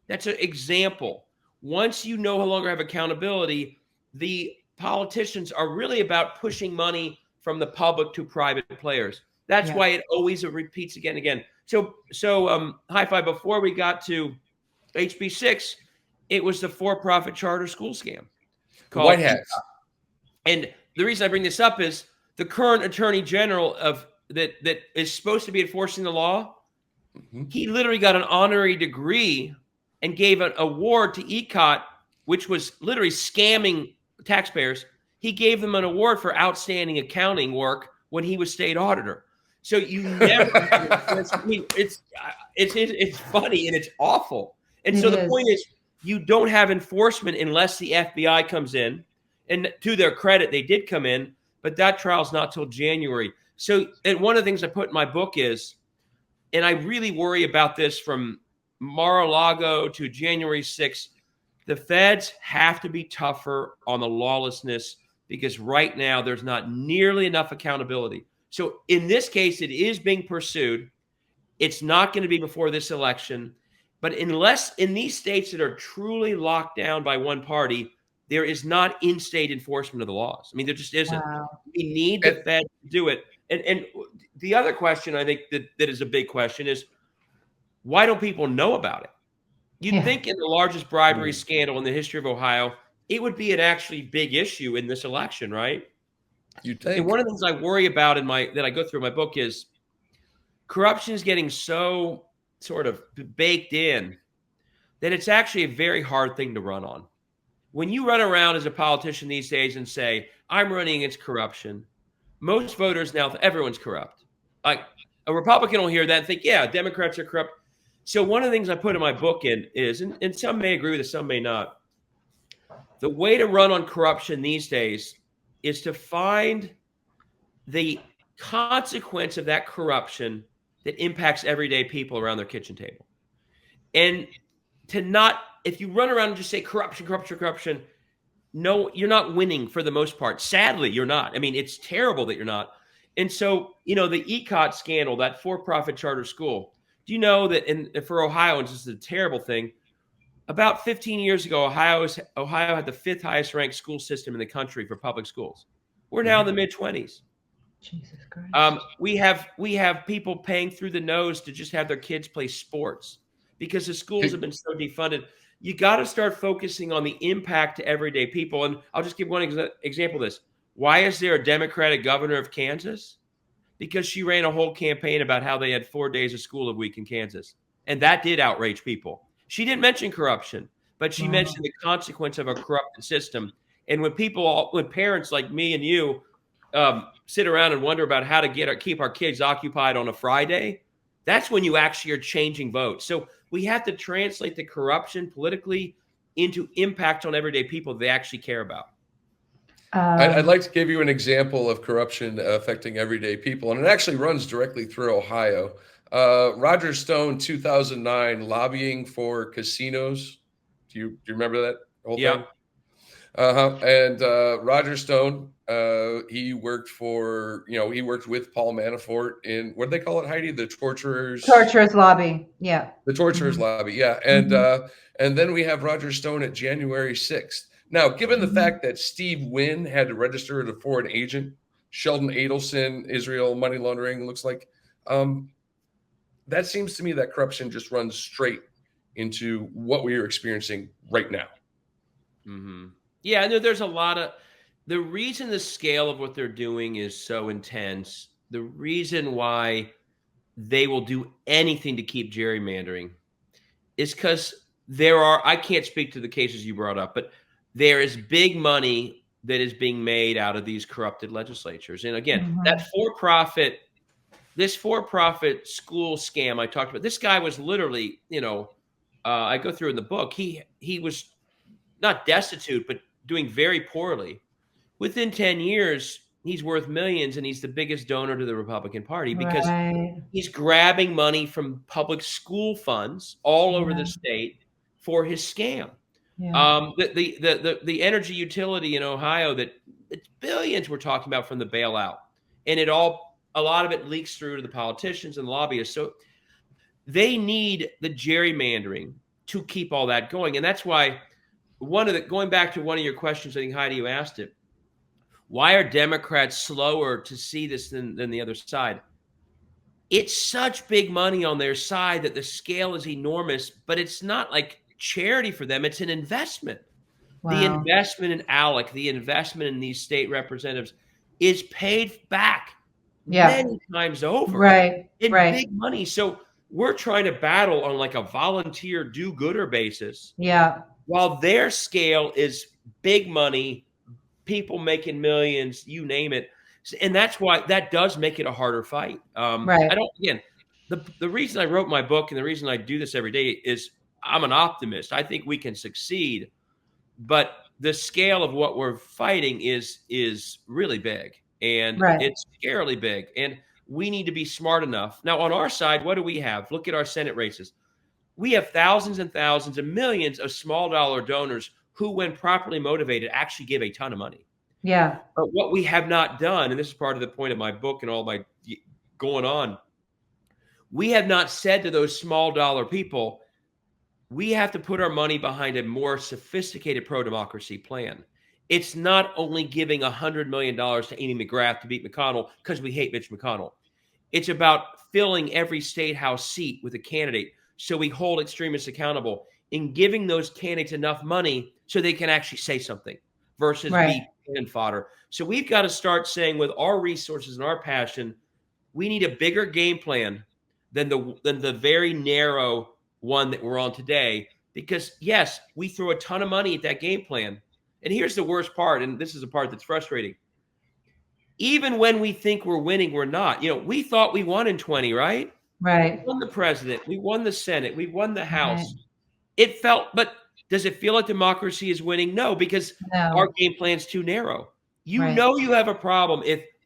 that's an example. Once you no longer have accountability, the politicians are really about pushing money from the public to private players. That's why it always repeats again and again. So Hi-Fi, before we got to HB6, it was the for-profit charter school scam called White Hats. And the reason I bring this up is the current Attorney General that is supposed to be enforcing the law, he literally got an honorary degree and gave an award to ECOT, which was literally scamming taxpayers. He gave them an award for outstanding accounting work when he was state auditor. So you never, I mean, it's funny and it's awful. And so the point is, you don't have enforcement unless the FBI comes in. And to their credit, they did come in, but that trial's not till January. So, and one of the things I put in my book is, and I really worry about this from Mar-a-Lago to January 6th, the feds have to be tougher on the lawlessness because right now there's not nearly enough accountability. So in this case, it is being pursued. It's not going to be before this election. But unless in these states that are truly locked down by one party, there is not in-state enforcement of the laws. I mean, there just isn't. Wow. We need the Fed to do it. And the other question I think that is a big question is, why don't people know about it? You'd think in the largest bribery scandal in the history of Ohio, it would be an actually big issue in this election, right? You'd think. And one of the things I worry about that I go through in my book is corruption is getting so sort of baked in that it's actually a very hard thing to run on. When you run around as a politician these days and say, I'm running against corruption, most voters now, everyone's corrupt. Like a Republican will hear that and think, yeah, Democrats are corrupt. So one of the things I put in my book is, and some may agree with this, some may not, the way to run on corruption these days is to find the consequence of that corruption that impacts everyday people around their kitchen table. And to not, if you run around and just say corruption, corruption, corruption, no, you're not winning for the most part. Sadly, you're not. I mean, it's terrible that you're not. And so, the ECOT scandal, that for-profit charter school, do you know that for Ohioans, this is a terrible thing. About 15 years ago, Ohio had the 5th highest ranked school system in the country for public schools. We're now in the mid-20s. Jesus Christ. We have people paying through the nose to just have their kids play sports because the schools have been so defunded. You got to start focusing on the impact to everyday people. And I'll just give one example of this. Why is there a Democratic governor of Kansas? Because she ran a whole campaign about how they had 4 days of school a week in Kansas. And that did outrage people. She didn't mention corruption, but she mentioned the consequence of a corrupted system. And when parents like me and you sit around and wonder about how to keep our kids occupied on a Friday, that's when you actually are changing votes. So we have to translate the corruption politically into impact on everyday people they actually care about. I'd like to give you an example of corruption affecting everyday people, and it actually runs directly through Ohio. Roger Stone, 2009, lobbying for casinos. Do you remember that whole thing? And Roger Stone, he worked with Paul Manafort in, what do they call it, Heidi? The torturers lobby. Yeah. The torturers lobby. Yeah. And then we have Roger Stone at January 6th. Now, given the fact that Steve Wynn had to register as a foreign agent, Sheldon Adelson, Israel money laundering, looks like, that seems to me that corruption just runs straight into what we are experiencing right now. Yeah, no, there's a lot of, the reason the scale of what they're doing is so intense, the reason why they will do anything to keep gerrymandering is because I can't speak to the cases you brought up, but there is big money that is being made out of these corrupted legislatures. And again, this for-profit school scam I talked about, this guy was literally, I go through in the book, he was not destitute, but doing very poorly. Within 10 years, he's worth millions, and he's the biggest donor to the Republican Party because he's grabbing money from public school funds all over the state for his scam. The energy utility in Ohio, that it's billions we're talking about from the bailout, and a lot of it leaks through to the politicians and the lobbyists. So they need the gerrymandering to keep all that going. And that's why going back to one of your questions, I think, Heidi, you asked it, why are Democrats slower to see this than the other side? It's such big money on their side that the scale is enormous, but it's not like charity for them. It's an investment. The investment in ALEC, the investment in these state representatives is paid back many times over. Big money. So we're trying to battle on like a volunteer do-gooder basis. While their scale is big money, people making millions, you name it. And that's why that does make it a harder fight. The reason I wrote my book and the reason I do this every day is I'm an optimist. I think we can succeed, but the scale of what we're fighting is really big, and it's scarily big, and we need to be smart enough. Now, on our side, what do we have? Look at our Senate races. We have thousands and thousands and millions of small dollar donors who, when properly motivated, actually give a ton of money. But what we have not done, and this is part of the point of my book and all my going on, we have not said to those small dollar people, we have to put our money behind a more sophisticated pro-democracy plan. It's not only giving $100 million to Amy McGrath to beat McConnell because we hate Mitch McConnell. It's about filling every state house seat with a candidate so we hold extremists accountable, in giving those candidates enough money so they can actually say something versus be cannon fodder. So we've got to start saying, with our resources and our passion, we need a bigger game plan than the very narrow one that we're on today. Because yes, we throw a ton of money at that game plan. And here's the worst part, and this is the part that's frustrating. Even when we think we're winning, we're not. We thought we won in 20, right? We won the president. We won the Senate. We won the House. It felt, but does it feel like democracy is winning? No, because our game plan's too narrow. You have a problem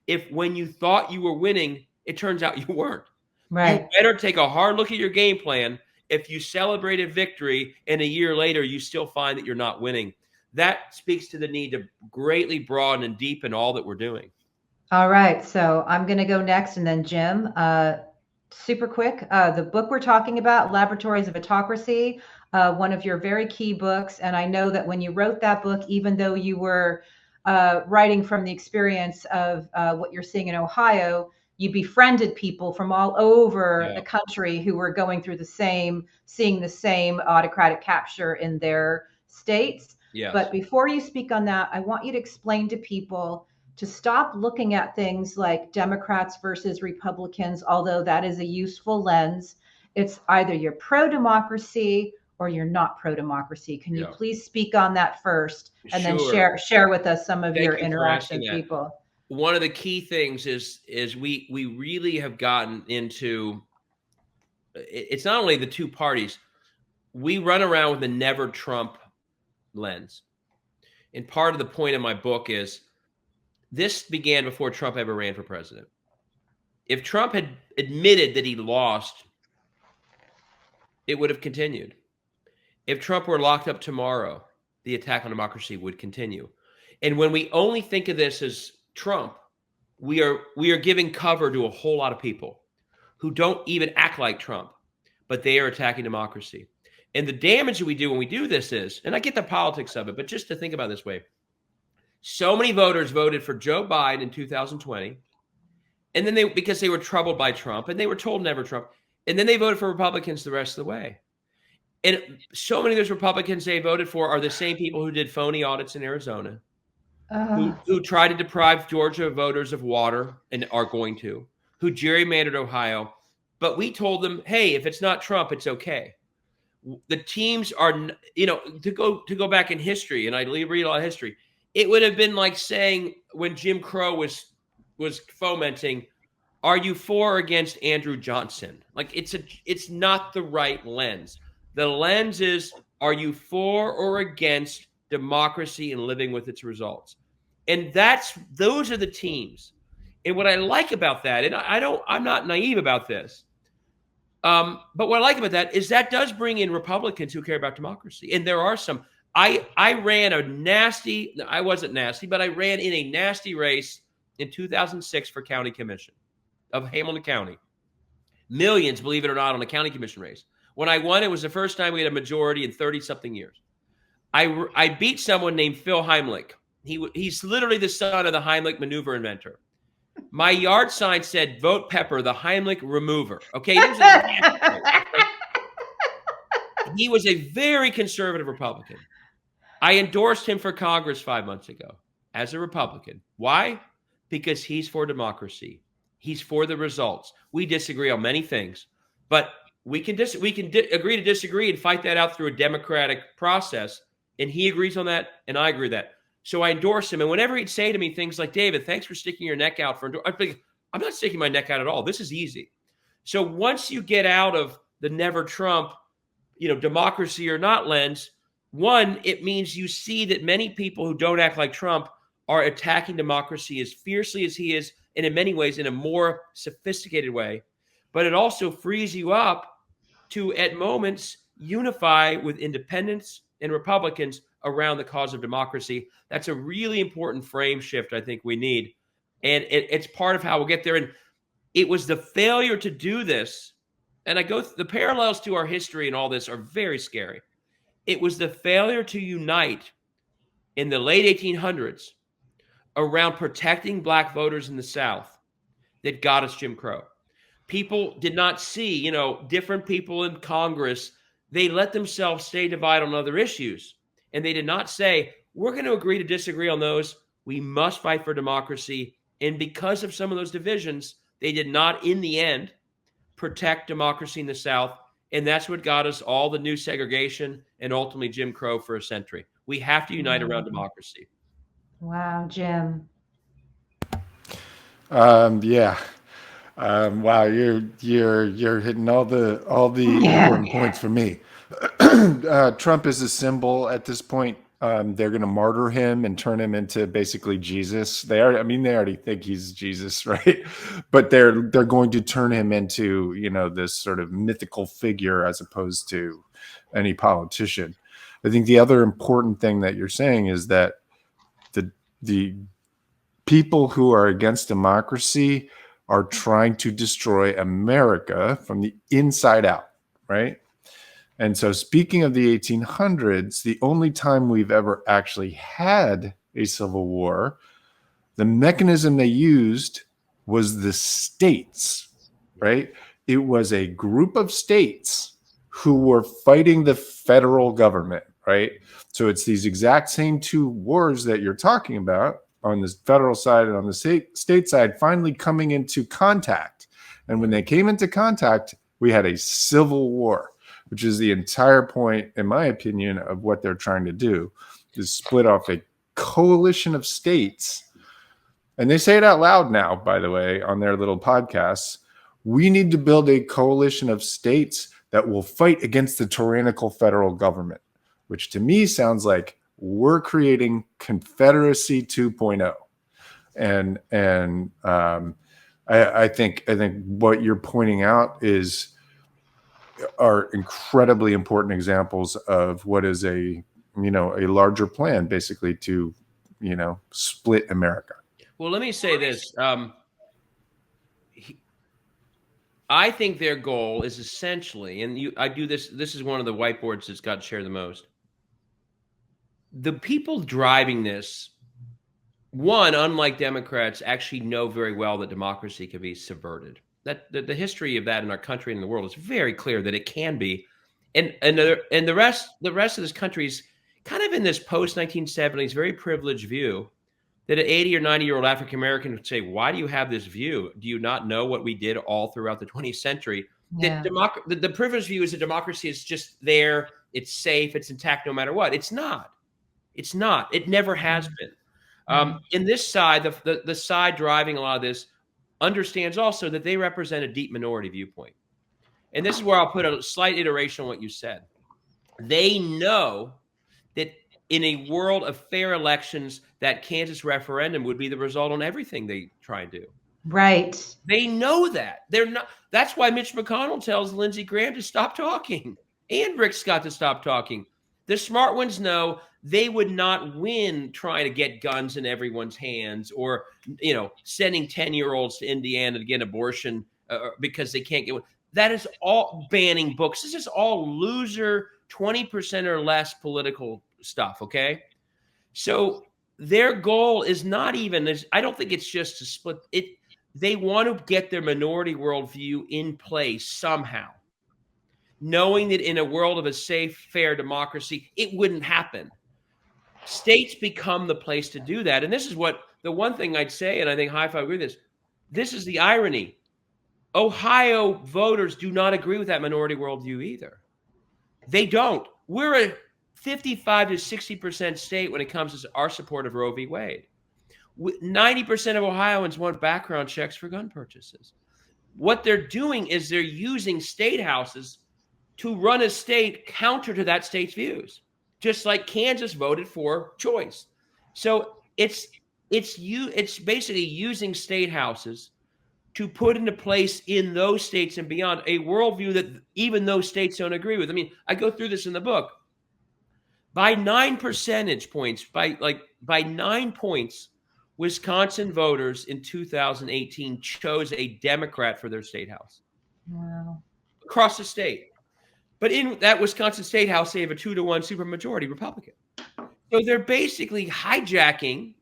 if when you thought you were winning, it turns out you weren't. You better take a hard look at your game plan. If you celebrated victory and a year later you still find that you're not winning, that speaks to the need to greatly broaden and deepen all that we're doing. All right. So I'm going to go next, and then Jim, super quick. The book we're talking about, Laboratories of Autocracy, one of your very key books. And I know that when you wrote that book, even though you were writing from the experience of what you're seeing in Ohio, you befriended people from all over the country who were going through seeing the same autocratic capture in their states. But before you speak on that, I want you to explain to people to stop looking at things like Democrats versus Republicans, although that is a useful lens. It's either you're pro-democracy or you're not pro-democry. Can you please speak on that first, and then share with us some of your interaction with people? One of the key things is we really have gotten into, it's not only the two parties, we run around with a never Trump lens. And part of the point of my book is this began before Trump ever ran for president. If Trump had admitted that he lost, it would have continued. If Trump were locked up tomorrow, the attack on democracy would continue. And when we only think of this as Trump, we are giving cover to a whole lot of people who don't even act like Trump, but they are attacking democracy. And the damage that we do when we do this is, and I get the politics of it, but just to think about it this way, so many voters voted for Joe Biden in 2020, and then because they were troubled by Trump, and they were told never Trump, and then they voted for Republicans the rest of the way. And so many of those Republicans they voted for are the same people who did phony audits in Arizona, who tried to deprive Georgia voters of water and are going to, who gerrymandered Ohio. But we told them, hey, if it's not Trump, it's okay. The teams are, to go back in history, and I read a lot of history, it would have been like saying when Jim Crow was fomenting, are you for or against Andrew Johnson? Like it's not the right lens. The lens is, are you for or against democracy and living with its results? And those are the teams. And what I like about that, and I'm not naive about this, but what I like about that is that does bring in Republicans who care about democracy. And there are some. I ran I wasn't nasty, but I ran in a nasty race in 2006 for county commission of Hamilton County. Millions, believe it or not, on a county commission race. When I won, it was the first time we had a majority in 30-something years. I beat someone named Phil Heimlich. He's literally the son of the Heimlich maneuver inventor. My yard sign said, vote Pepper, the Heimlich remover. Okay. He was a very conservative Republican. I endorsed him for Congress 5 months ago as a Republican. Why? Because he's for democracy. He's for the results. We disagree on many things, but we can agree to disagree and fight that out through a democratic process. And he agrees on that, and I agree with that. So I endorse him. And whenever he'd say to me things like, David, thanks for sticking your neck out I'd be like, I'm not sticking my neck out at all. This is easy. So once you get out of the never Trump, democracy or not lens, one, it means you see that many people who don't act like Trump are attacking democracy as fiercely as he is, and in many ways in a more sophisticated way. But it also frees you up to, at moments, unify with independents and Republicans around the cause of democracy. That's a really important frame shift I think we need. And it's part of how we'll get there. And it was the failure to do this. And the parallels to our history and all this are very scary. It was the failure to unite in the late 1800s around protecting Black voters in the South that got us Jim Crow. People did not see, different people in Congress. They let themselves stay divided on other issues. And they did not say, we're going to agree to disagree on those. We must fight for democracy. And because of some of those divisions, they did not, in the end, protect democracy in the South. And that's what got us all the new segregation and ultimately Jim Crow for a century. We have to unite around democracy. Wow, Jim. Yeah. Wow, you're hitting all the important points for me. Trump is a symbol at this point. They're going to martyr him and turn him into basically Jesus. They already think he's Jesus, right? But they're going to turn him into, this sort of mythical figure as opposed to any politician. I think the other important thing that you're saying is that the people who are against democracy are trying to destroy America from the inside out, right? And so speaking of the 1800s, the only time we've ever actually had a civil war, the mechanism they used was the states, right? It was a group of states who were fighting the federal government, right? So it's these exact same two wars that you're talking about on the federal side and on the state side finally coming into contact. And when they came into contact, we had a civil war, which is the entire point, in my opinion, of what they're trying to do, is split off a coalition of states. And they say it out loud now, by the way, on their little podcasts. We need to build a coalition of states that will fight against the tyrannical federal government, which to me sounds like we're creating Confederacy 2.0. I think what you're pointing out are incredibly important examples of what is a larger plan, basically, to split America. Well, let me say this. I think their goal is essentially, and I do this. This is one of the whiteboards that's got shared the most. The people driving this, one, unlike Democrats, actually know very well that democracy can be subverted. That the history of that in our country and in the world is very clear that it can be, and the rest of this country is kind of in this post 1970s very privileged view that an 80 or 90-year-old African American would say, "Why do you have this view? Do you not know what we did all throughout the 20th century?" Yeah. The privileged view is that democracy is just there, it's safe, it's intact no matter what. It's not. It's not. It never has been. In this side, the side driving a lot of this understands also that they represent a deep minority viewpoint. And this is where I'll put a slight iteration on what you said. They know that in a world of fair elections, that Kansas referendum would be the result on everything they try and do. Right. They know that. They're not. That's why Mitch McConnell tells Lindsey Graham to stop talking and Rick Scott to stop talking. The smart ones know they would not win trying to get guns in everyone's hands or, sending 10-year-olds to Indiana to get an abortion because they can't get one. That is all banning books. This is all loser 20% or less political stuff, okay? So their goal is not even, I don't think it's just to split it. They want to get their minority worldview in place somehow, knowing that in a world of a safe, fair democracy, it wouldn't happen. States become the place to do that. And this is what the one thing I'd say, and I think High Five agree with this. This is the irony. Ohio voters do not agree with that minority worldview either. They don't. We're a 55 to 60% state when it comes to our support of Roe v. Wade. 90% of Ohioans want background checks for gun purchases. What they're doing is they're using state houses to run a state counter to that state's views, just like Kansas voted for choice. So it's basically using state houses to put into place in those states and beyond a worldview that even those states don't agree with. I mean, I go through this in the book. By 9 percentage points, by 9 points, Wisconsin voters in 2018 chose a Democrat for their state house. Wow. Across the state. But in that Wisconsin state house, they have a 2-to-1 supermajority Republican. So they're basically hijacking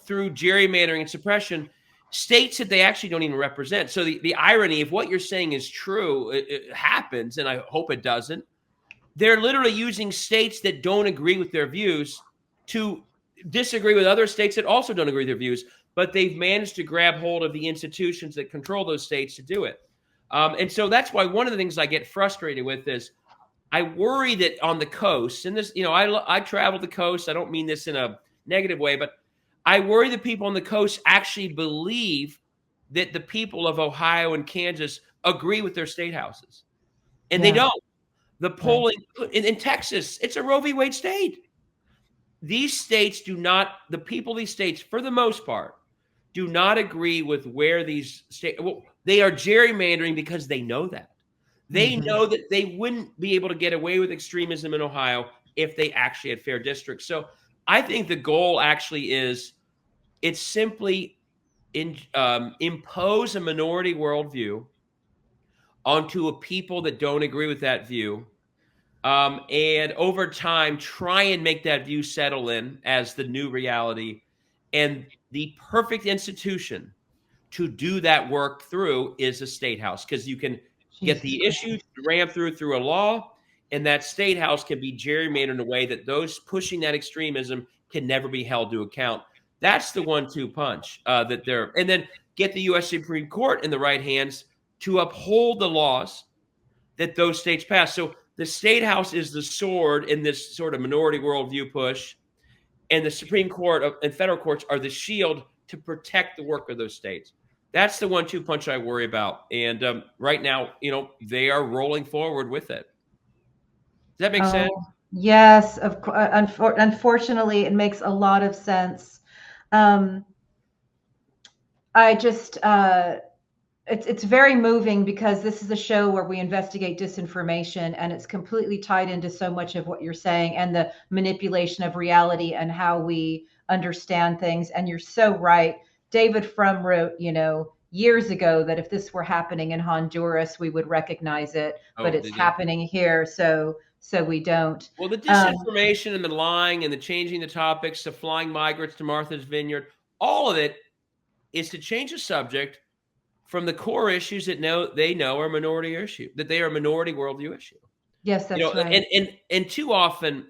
through gerrymandering and suppression states that they actually don't even represent. So the irony, if what you're saying is true, it happens, and I hope it doesn't. They're literally using states that don't agree with their views to disagree with other states that also don't agree with their views, but they've managed to grab hold of the institutions that control those states to do it. And so that's why one of the things I get frustrated with is I worry that on the coast, and this, I travel the coast. I don't mean this in a negative way, but I worry that people on the coast actually believe that the people of Ohio and Kansas agree with their state houses. And they don't. The polling in Texas, it's a Roe v. Wade state. These states do not, the people of these states, for the most part, do not agree with where these states, they are gerrymandering because they know that. They know that they wouldn't be able to get away with extremism in Ohio if they actually had fair districts. So I think the goal actually is it's simply impose a minority worldview onto a people that don't agree with that view. And over time, try and make that view settle in as the new reality. And the perfect institution to do that work through is a state house, because you can get the issues rammed through a law, and that state house can be gerrymandered in a way that those pushing that extremism can never be held to account. That's the 1-2 punch and then get the U.S. Supreme Court in the right hands to uphold the laws that those states pass. So the state house is the sword in this sort of minority worldview push, and the Supreme Court and federal courts are the shield to protect the work of those states. That's the 1-2 punch I worry about. And right now, they are rolling forward with it. Does that make sense? Yes, of course. Unfortunately, it makes a lot of sense. I just it's very moving because this is a show where we investigate disinformation, and it's completely tied into so much of what you're saying and the manipulation of reality and how we understand things. And you're so right. David Frum wrote, years ago that if this were happening in Honduras, we would recognize it, but it's happening here, so we don't. Well, the disinformation and the lying and the changing the topics, the flying migrants to Martha's Vineyard, all of it is to change the subject from the core issues that they know are minority issue, that they are a minority worldview issue. Yes, that's right. And too often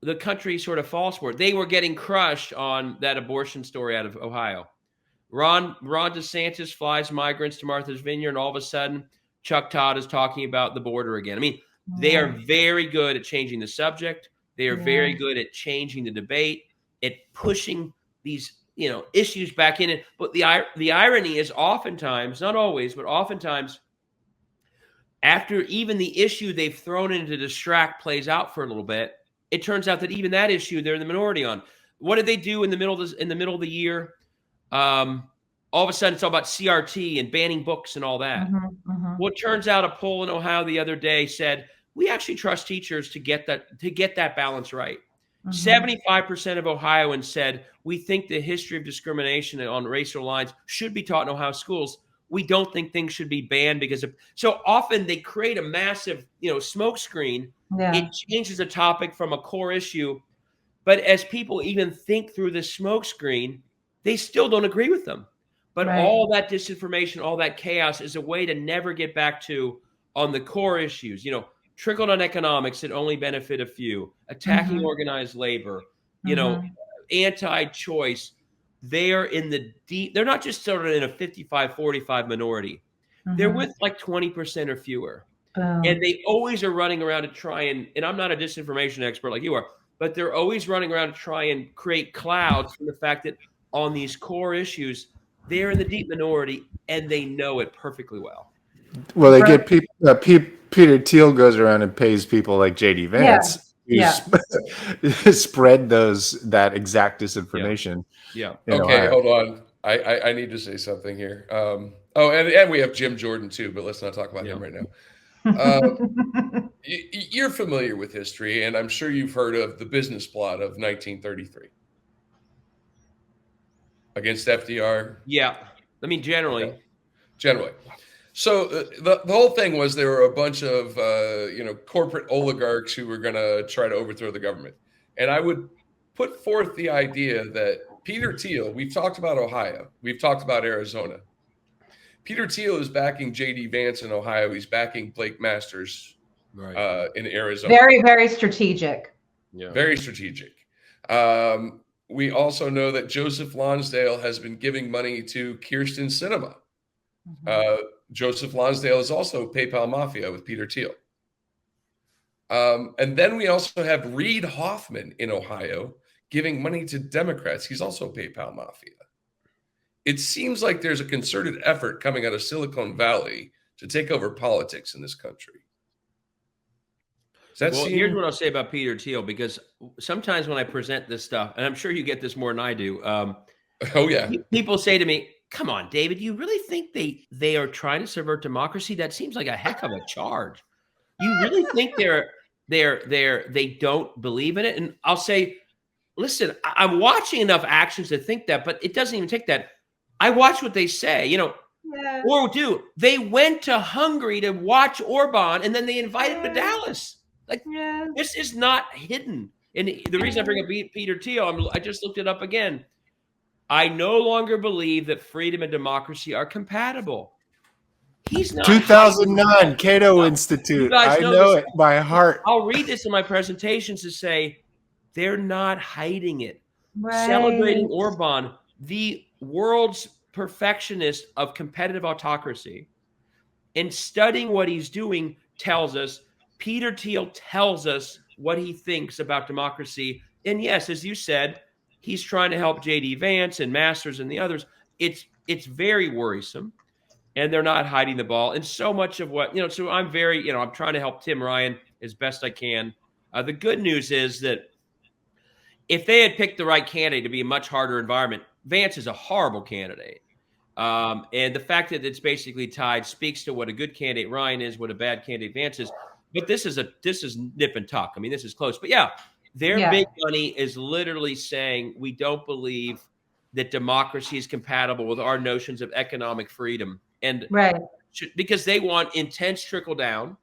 the country sort of falls for it. They were getting crushed on that abortion story out of Ohio. Ron DeSantis flies migrants to Martha's Vineyard, and all of a sudden Chuck Todd is talking about the border again. I mean, they are very good at changing the subject. They are very good at changing the debate, at pushing these issues back in it. But the irony is oftentimes, not always, but oftentimes, after even the issue they've thrown in to distract plays out for a little bit, it turns out that even that issue they're in the minority on. What did they do in the middle of the year? All of a sudden, it's all about CRT and banning books and all that. Well, it turns out a poll in Ohio the other day said we actually trust teachers to get that balance right. 75% of Ohioans said we think the history of discrimination on racial lines should be taught in Ohio schools. We don't think things should be banned because of. So often they create a massive, smoke screen. Yeah. It changes the topic from a core issue, but as people even think through the smoke screen, they still don't agree with them. But all that disinformation, all that chaos is a way to never get back to on the core issues. Trickle-down economics that only benefit a few, attacking organized labor, anti-choice. They are in the deep. They're not just sort of in a 55-45 minority. They're with like 20% or fewer. And they always are running around to try and I'm not a disinformation expert like you are, but they're always running around to try and create clouds from the fact that on these core issues, they're in the deep minority and they know it perfectly well. Well, they get people. Peter Thiel goes around and pays people like J.D. Vance to spread that exact disinformation. Okay, hold on. I need to say something here. And we have Jim Jordan too, but let's not talk about him right now. You're familiar with history, and I'm sure you've heard of the business plot of 1933 against FDR. Yeah, I mean generally. So the whole thing was there were a bunch of corporate oligarchs who were going to try to overthrow the government, and I would put forth the idea that Peter Thiel. We've talked about Ohio. We've talked about Arizona. Peter Thiel is backing J.D. Vance in Ohio. He's backing Blake Masters in Arizona. Very, very strategic. Yeah. Very strategic. We also know that Joseph Lonsdale has been giving money to Kyrsten Sinema. Joseph Lonsdale is also PayPal Mafia with Peter Thiel. And then we also have Reid Hoffman in Ohio giving money to Democrats. He's also PayPal Mafia. It seems like there's a concerted effort coming out of Silicon Valley to take over politics in this country. Here's what I'll say about Peter Thiel, because sometimes when I present this stuff, and I'm sure you get this more than I do. People say to me, come on, David, you really think they are trying to subvert democracy? That seems like a heck of a charge. You really think they don't believe in it? And I'll say, listen, I'm watching enough actions to think that, but it doesn't even take that. I watch what they say, or they went to Hungary to watch Orban, and then they invited him to Dallas. This is not hidden. And the reason I bring up Peter Thiel, I just looked it up again. I no longer believe that freedom and democracy are compatible. He's not. 2009 Cato Institute. I know it by heart. I'll read this in my presentations to say they're not hiding it. Celebrating Orban, the world's perfectionist of competitive autocracy, and studying what he's doing tells us, Peter Thiel tells us what he thinks about democracy. And yes, as you said, he's trying to help J.D. Vance and Masters and the others. It's very worrisome, and they're not hiding the ball. And so much of what, so I'm very, I'm trying to help Tim Ryan as best I can. The good news is that if they had picked the right candidate to be a much harder environment, Vance is a horrible candidate. And the fact that it's basically tied speaks to what a good candidate Ryan is, what a bad candidate Vance is. But this is nip and tuck. I mean, this is close. But yeah, their big money is literally saying we don't believe that democracy is compatible with our notions of economic freedom, and because they want intense trickle down,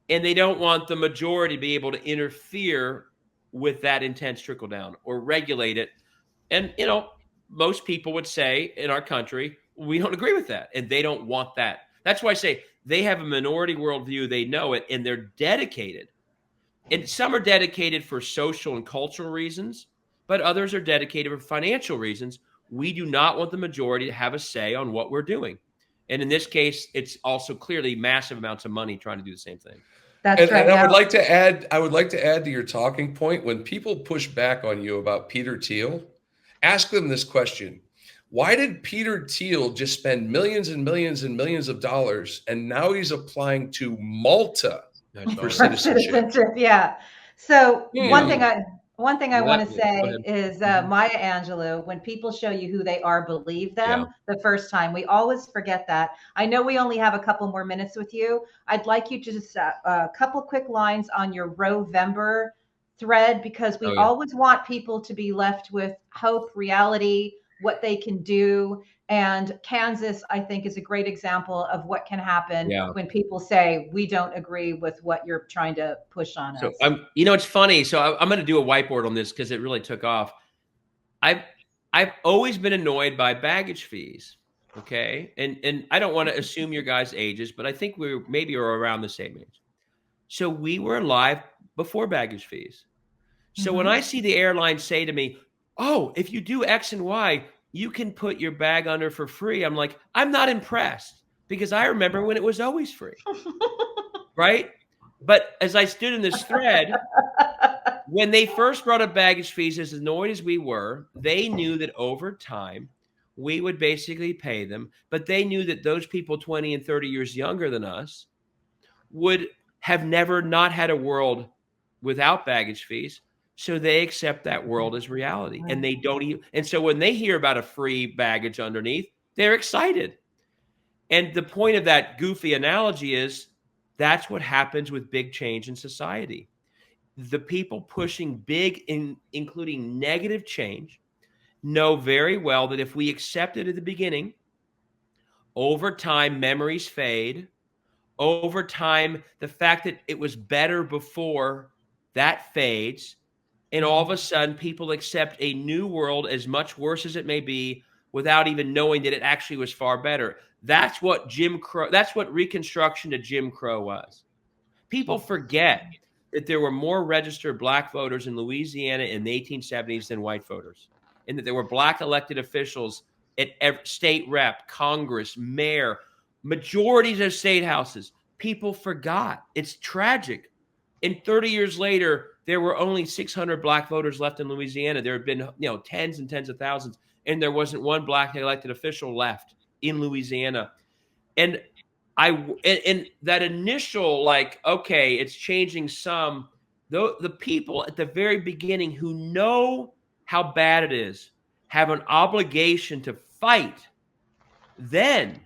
and they don't want the majority to be able to interfere with that intense trickle down or regulate it. And most people would say in our country, we don't agree with that, and they don't want that. That's why I say they have a minority worldview. They know it, and they're dedicated. And some are dedicated for social and cultural reasons, but others are dedicated for financial reasons. We do not want the majority to have a say on what we're doing. And in this case, it's also clearly massive amounts of money trying to do the same thing. That's right. And I would like to add to your talking point, when people push back on you about Peter Thiel, ask them this question. Why did Peter Thiel just spend millions and millions and millions of dollars, and now he's applying to Malta for citizenship? Yeah. So one thing I want to say is Maya Angelou, when people show you who they are, believe them the first time. We always forget that. I know we only have a couple more minutes with you. I'd like you to just a couple quick lines on your Rovember thread, because we always want people to be left with hope, reality, what they can do. And Kansas, I think, is a great example of what can happen when people say, we don't agree with what you're trying to push on us. It's funny. So I'm going to do a whiteboard on this because it really took off. I've always been annoyed by baggage fees. Okay. And I don't want to assume your guys' ages, but I think we maybe are around the same age. So we were alive before baggage fees. So when I see the airline say to me, oh, if you do X and Y, you can put your bag under for free. I'm like, I'm not impressed, because I remember when it was always free. Right? But as I stood in this thread, when they first brought up baggage fees, as annoyed as we were, they knew that over time we would basically pay them. But they knew that those people 20 and 30 years younger than us would have never not had a world without baggage fees. So they accept that world as reality, and they don't even. And so when they hear about a free baggage underneath, they're excited. And the point of that goofy analogy is that's what happens with big change in society. The people pushing big, including negative change, know very well that if we accept it at the beginning, over time, memories fade. Over time, the fact that it was better before, that fades. And all of a sudden, people accept a new world, as much worse as it may be, without even knowing that it actually was far better. That's what Jim Crow, that's what Reconstruction to Jim Crow was. People forget that there were more registered black voters in Louisiana in the 1870s than white voters, and that there were black elected officials at state rep, Congress, mayor, majorities of state houses. People forgot. It's tragic. And 30 years later, there were only 600 black voters left in Louisiana. There had been, tens and tens of thousands, and there wasn't one black elected official left in Louisiana. And that initial, okay, it's changing some. The people at the very beginning who know how bad it is have an obligation to fight. Then,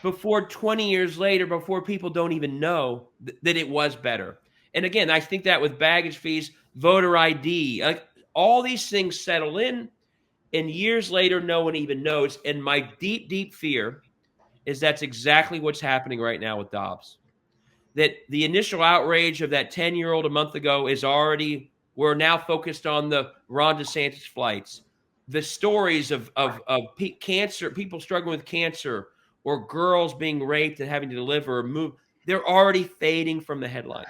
before 20 years later, before people don't even know that it was better. And again, I think that with baggage fees, voter ID, all these things settle in, and years later, no one even knows. And my deep, deep fear is that's exactly what's happening right now with Dobbs. That the initial outrage of that 10-year-old a month ago is already, we're now focused on the Ron DeSantis flights, the stories of cancer, people struggling with cancer, or girls being raped and having to deliver or move. They're already fading from the headlines.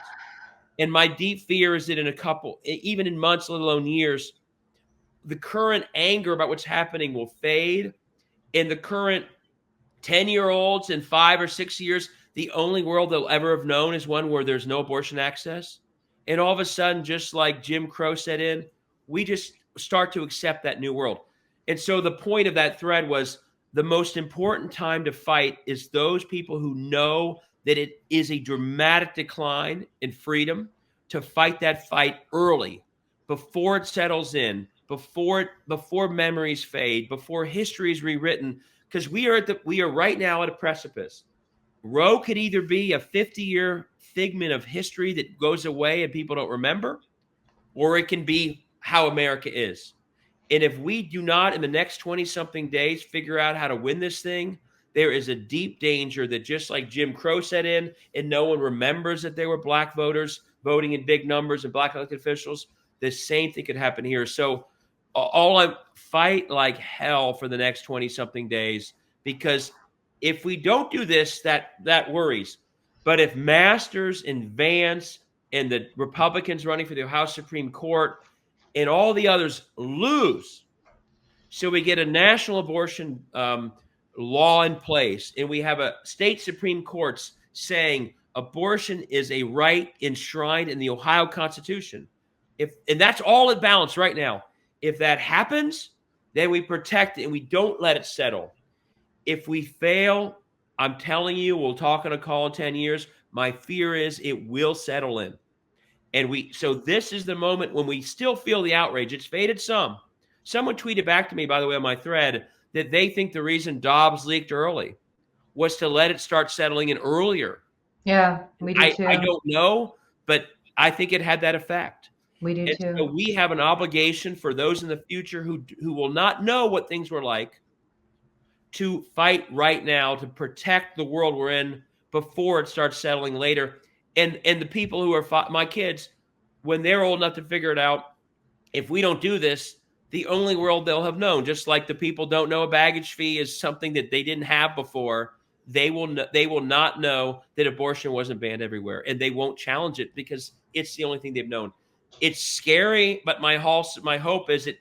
And my deep fear is that in a couple, even in months, let alone years, the current anger about what's happening will fade. And the current 10-year-olds in 5 or 6 years, the only world they'll ever have known is one where there's no abortion access. And all of a sudden, just like Jim Crow set in, we just start to accept that new world. And so the point of that thread was the most important time to fight is those people who know that it is a dramatic decline in freedom, to fight that fight early, before it settles in, before memories fade, before history is rewritten. because we are right now at a precipice. Roe could either be a 50-year figment of history that goes away and people don't remember, or it can be how America is. And if we do not, in the next 20-something days, figure out how to win this thing, there is a deep danger that, just like Jim Crow set in, and no one remembers that there were black voters voting in big numbers and black elected officials, the same thing could happen here. So I fight like hell for the next 20-something days, because if we don't do this, that worries. But if Masters and Vance and the Republicans running for the House Supreme Court and all the others lose, so we get a national abortion law in place, and we have a state Supreme Courts saying abortion is a right enshrined in the Ohio Constitution, and that's all in balance right now. If that happens, then we protect it and we don't let it settle. If we fail, I'm telling you, we'll talk on a call in 10 years. My fear is it will settle in. So this is the moment when we still feel the outrage. It's faded some. Someone tweeted back to me, by the way, on my thread, that they think the reason Dobbs leaked early was to let it start settling in earlier. Yeah, we do too. I don't know, but I think it had that effect. We do too. So we have an obligation for those in the future who will not know what things were like to fight right now to protect the world we're in before it starts settling later. And the people who are my kids, when they're old enough to figure it out, if we don't do this, the only world they'll have known, just like the people don't know a baggage fee is something that they didn't have before, they will not know that abortion wasn't banned everywhere, and they won't challenge it because it's the only thing they've known. It's scary, but my hope is it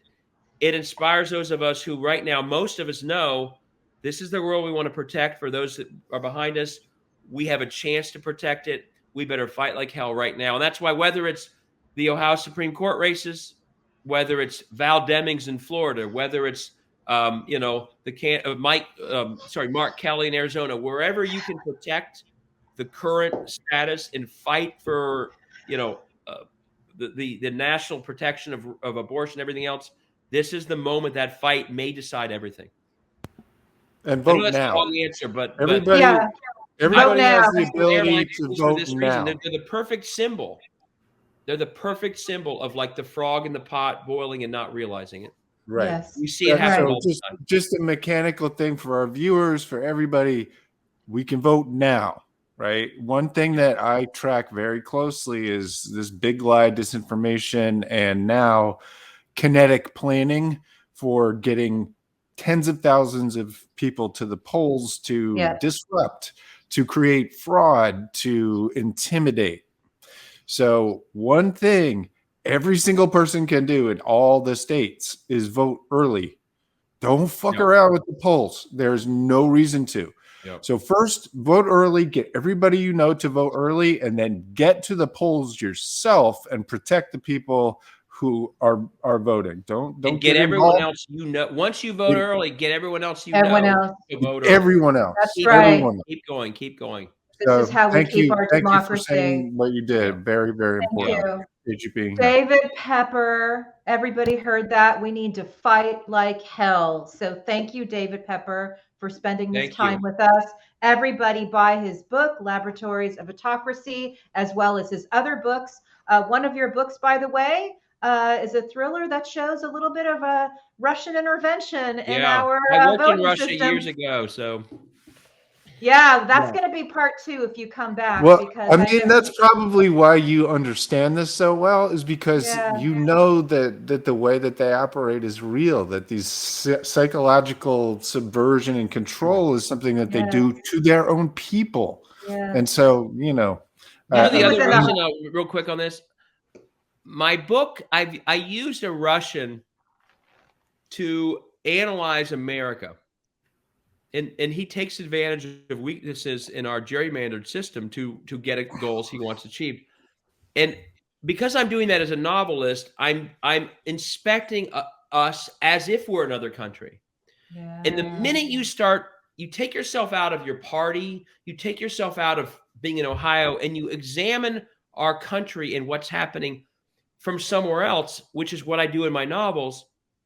inspires those of us who right now, most of us know this is the world we want to protect. For those that are behind us, we have a chance to protect it. We better fight like hell right now. And that's why, whether it's the Ohio Supreme Court races, whether it's Val Demings in Florida, whether it's Mark Kelly in Arizona, wherever you can protect the current status and fight for the national protection of abortion, everything else. This is the moment that fight may decide everything. And vote that's now. The wrong answer, but everybody has the ability to vote now. They're the perfect symbol. They're the perfect symbol of like the frog in the pot boiling and not realizing it. Right. Yes. We see it happen all the time. Just a mechanical thing for our viewers, for everybody. We can vote now, right? One thing that I track very closely is this big lie, disinformation, and now kinetic planning for getting tens of thousands of people to the polls to disrupt, to create fraud, to intimidate. So one thing every single person can do in all the states is vote early. Don't fuck around with the polls. There's no reason to. Yep. So first, vote early, get everybody you know to vote early, and then get to the polls yourself and protect the people who are voting. Don't get everyone else you know. Once you vote early, get everyone else you know to vote early. Everyone else. That's right. Everyone. Keep going. This is how we keep our democracy. Thank you for saying what you did. Very, very important. Thank you. David Pepper, everybody heard that. We need to fight like hell. So thank you, David Pepper, for spending this time with us. Everybody buy his book, Laboratories of Autocracy, as well as his other books. One of your books, by the way, is a thriller that shows a little bit of a Russian intervention in our I worked voting in Russia system. years ago, so that's going to be part 2 if you come back. Well, because I mean, that's probably why you understand this so well, is because you know that the way that they operate is real, that these psychological subversion and control is something that they do to their own people. Yeah. And so, the other reason, real quick on this, my book, I used a Russian to analyze America. And he takes advantage of weaknesses in our gerrymandered system to get goals he wants achieved. And because I'm doing that as a novelist, I'm inspecting us as if we're another country. Yeah. And the minute you take yourself out of your party, you take yourself out of being in Ohio, and you examine our country and what's happening from somewhere else, which is what I do in my novels,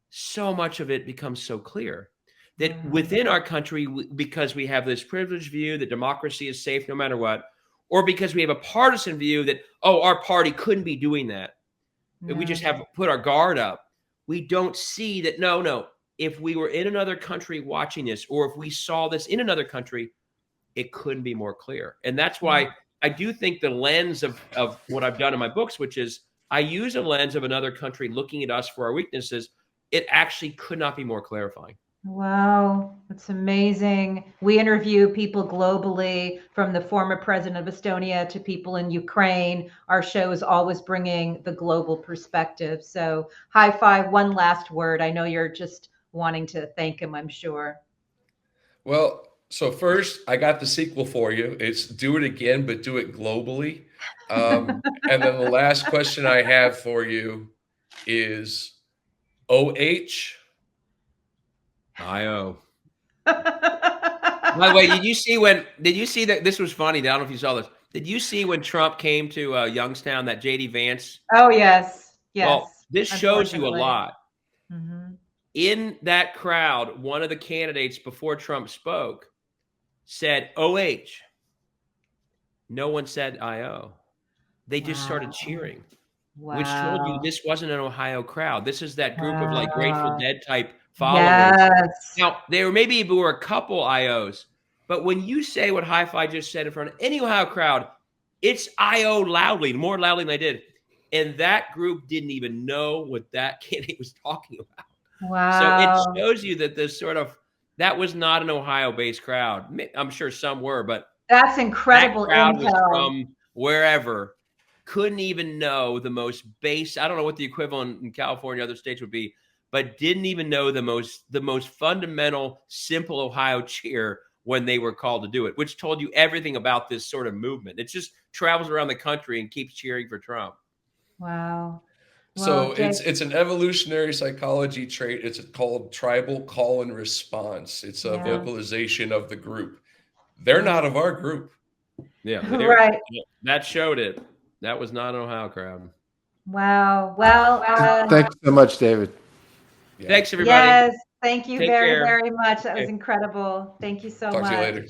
so much of it becomes so clear. that within our country, because we have this privileged view that democracy is safe no matter what, or because we have a partisan view that, oh, our party couldn't be doing that. We just have put our guard up. We don't see that, no, if we were in another country watching this, or if we saw this in another country, it couldn't be more clear. And that's why I do think the lens of what I've done in my books, which is I use a lens of another country looking at us for our weaknesses, it actually could not be more clarifying. Wow, that's amazing. We interview people globally, from the former president of Estonia to people in Ukraine. Our show is always bringing the global perspective. So high five, one last word. I know you're just wanting to thank him, I'm sure. Well, so first, I got the sequel for you. It's do it again, but do it globally. And then the last question I have for you is OH. IO. By the way, did you see that this was funny? I don't know if you saw this. Did you see when Trump came to Youngstown, that JD Vance? Oh, yes. Yes. Well, this shows you a lot. Mm-hmm. In that crowd, one of the candidates before Trump spoke said OH. No one said IO. They just started cheering. Wow. Which told you this wasn't an Ohio crowd. This is that group of like Grateful Dead type followers. Yes. Now, there maybe were a couple IOs, but when you say what Hi-Fi just said in front of any Ohio crowd, it's IO loudly, more loudly than I did. And that group didn't even know what that candidate was talking about. Wow. So it shows you that this that was not an Ohio-based crowd. I'm sure some were, but that's incredible. That crowd intel. was from wherever. Couldn't even know the most base. I don't know what the equivalent in California, other states would be, but didn't even know the most fundamental, simple Ohio cheer when they were called to do it, which told you everything about this sort of movement. It just travels around the country and keeps cheering for Trump. Wow. So it's an evolutionary psychology trait. It's called tribal call and response. It's a vocalization of the group. They're not of our group. Yeah. Right. That showed it. That was not an Ohio crowd. Wow. Well, thanks so much, David. Yeah. Thanks, everybody. Yes. Thank you Take very, care. very much. That was incredible. Thank you so much. Talk to you later.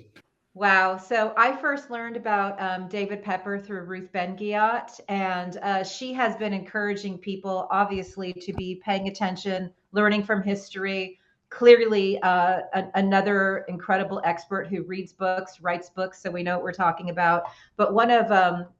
Wow. So I first learned about David Pepper through Ruth Ben-Ghiat, and she has been encouraging people, obviously, to be paying attention, learning from history. Clearly, another incredible expert who reads books, writes books, so we know what we're talking about. But one of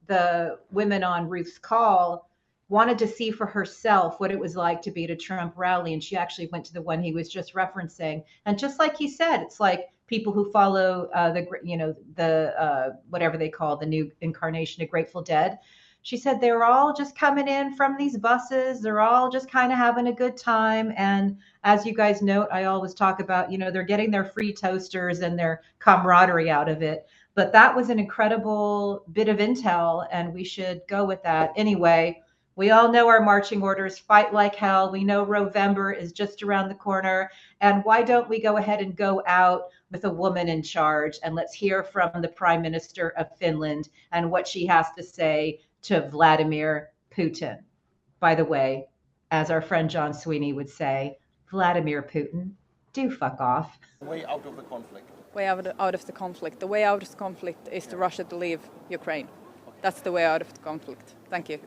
the women on Ruth's call wanted to see for herself what it was like to be at a Trump rally, and she actually went to the one he was just referencing. And just like he said, it's like people who follow the whatever they call the new incarnation of Grateful Dead. She said they were all just coming in from these buses. They're all just kind of having a good time. And as you guys note, I always talk about, they're getting their free toasters and their camaraderie out of it. But that was an incredible bit of intel, and we should go with that. Anyway, we all know our marching orders: fight like hell. We know Rovember is just around the corner. And why don't we go ahead and go out with a woman in charge? And let's hear from the Prime Minister of Finland and what she has to say to Vladimir Putin. By the way, as our friend John Sweeney would say, Vladimir Putin, do fuck off. Way out of the conflict. Way out of the conflict. The way out of the conflict is for Russia to leave Ukraine. That's the way out of the conflict. Thank you.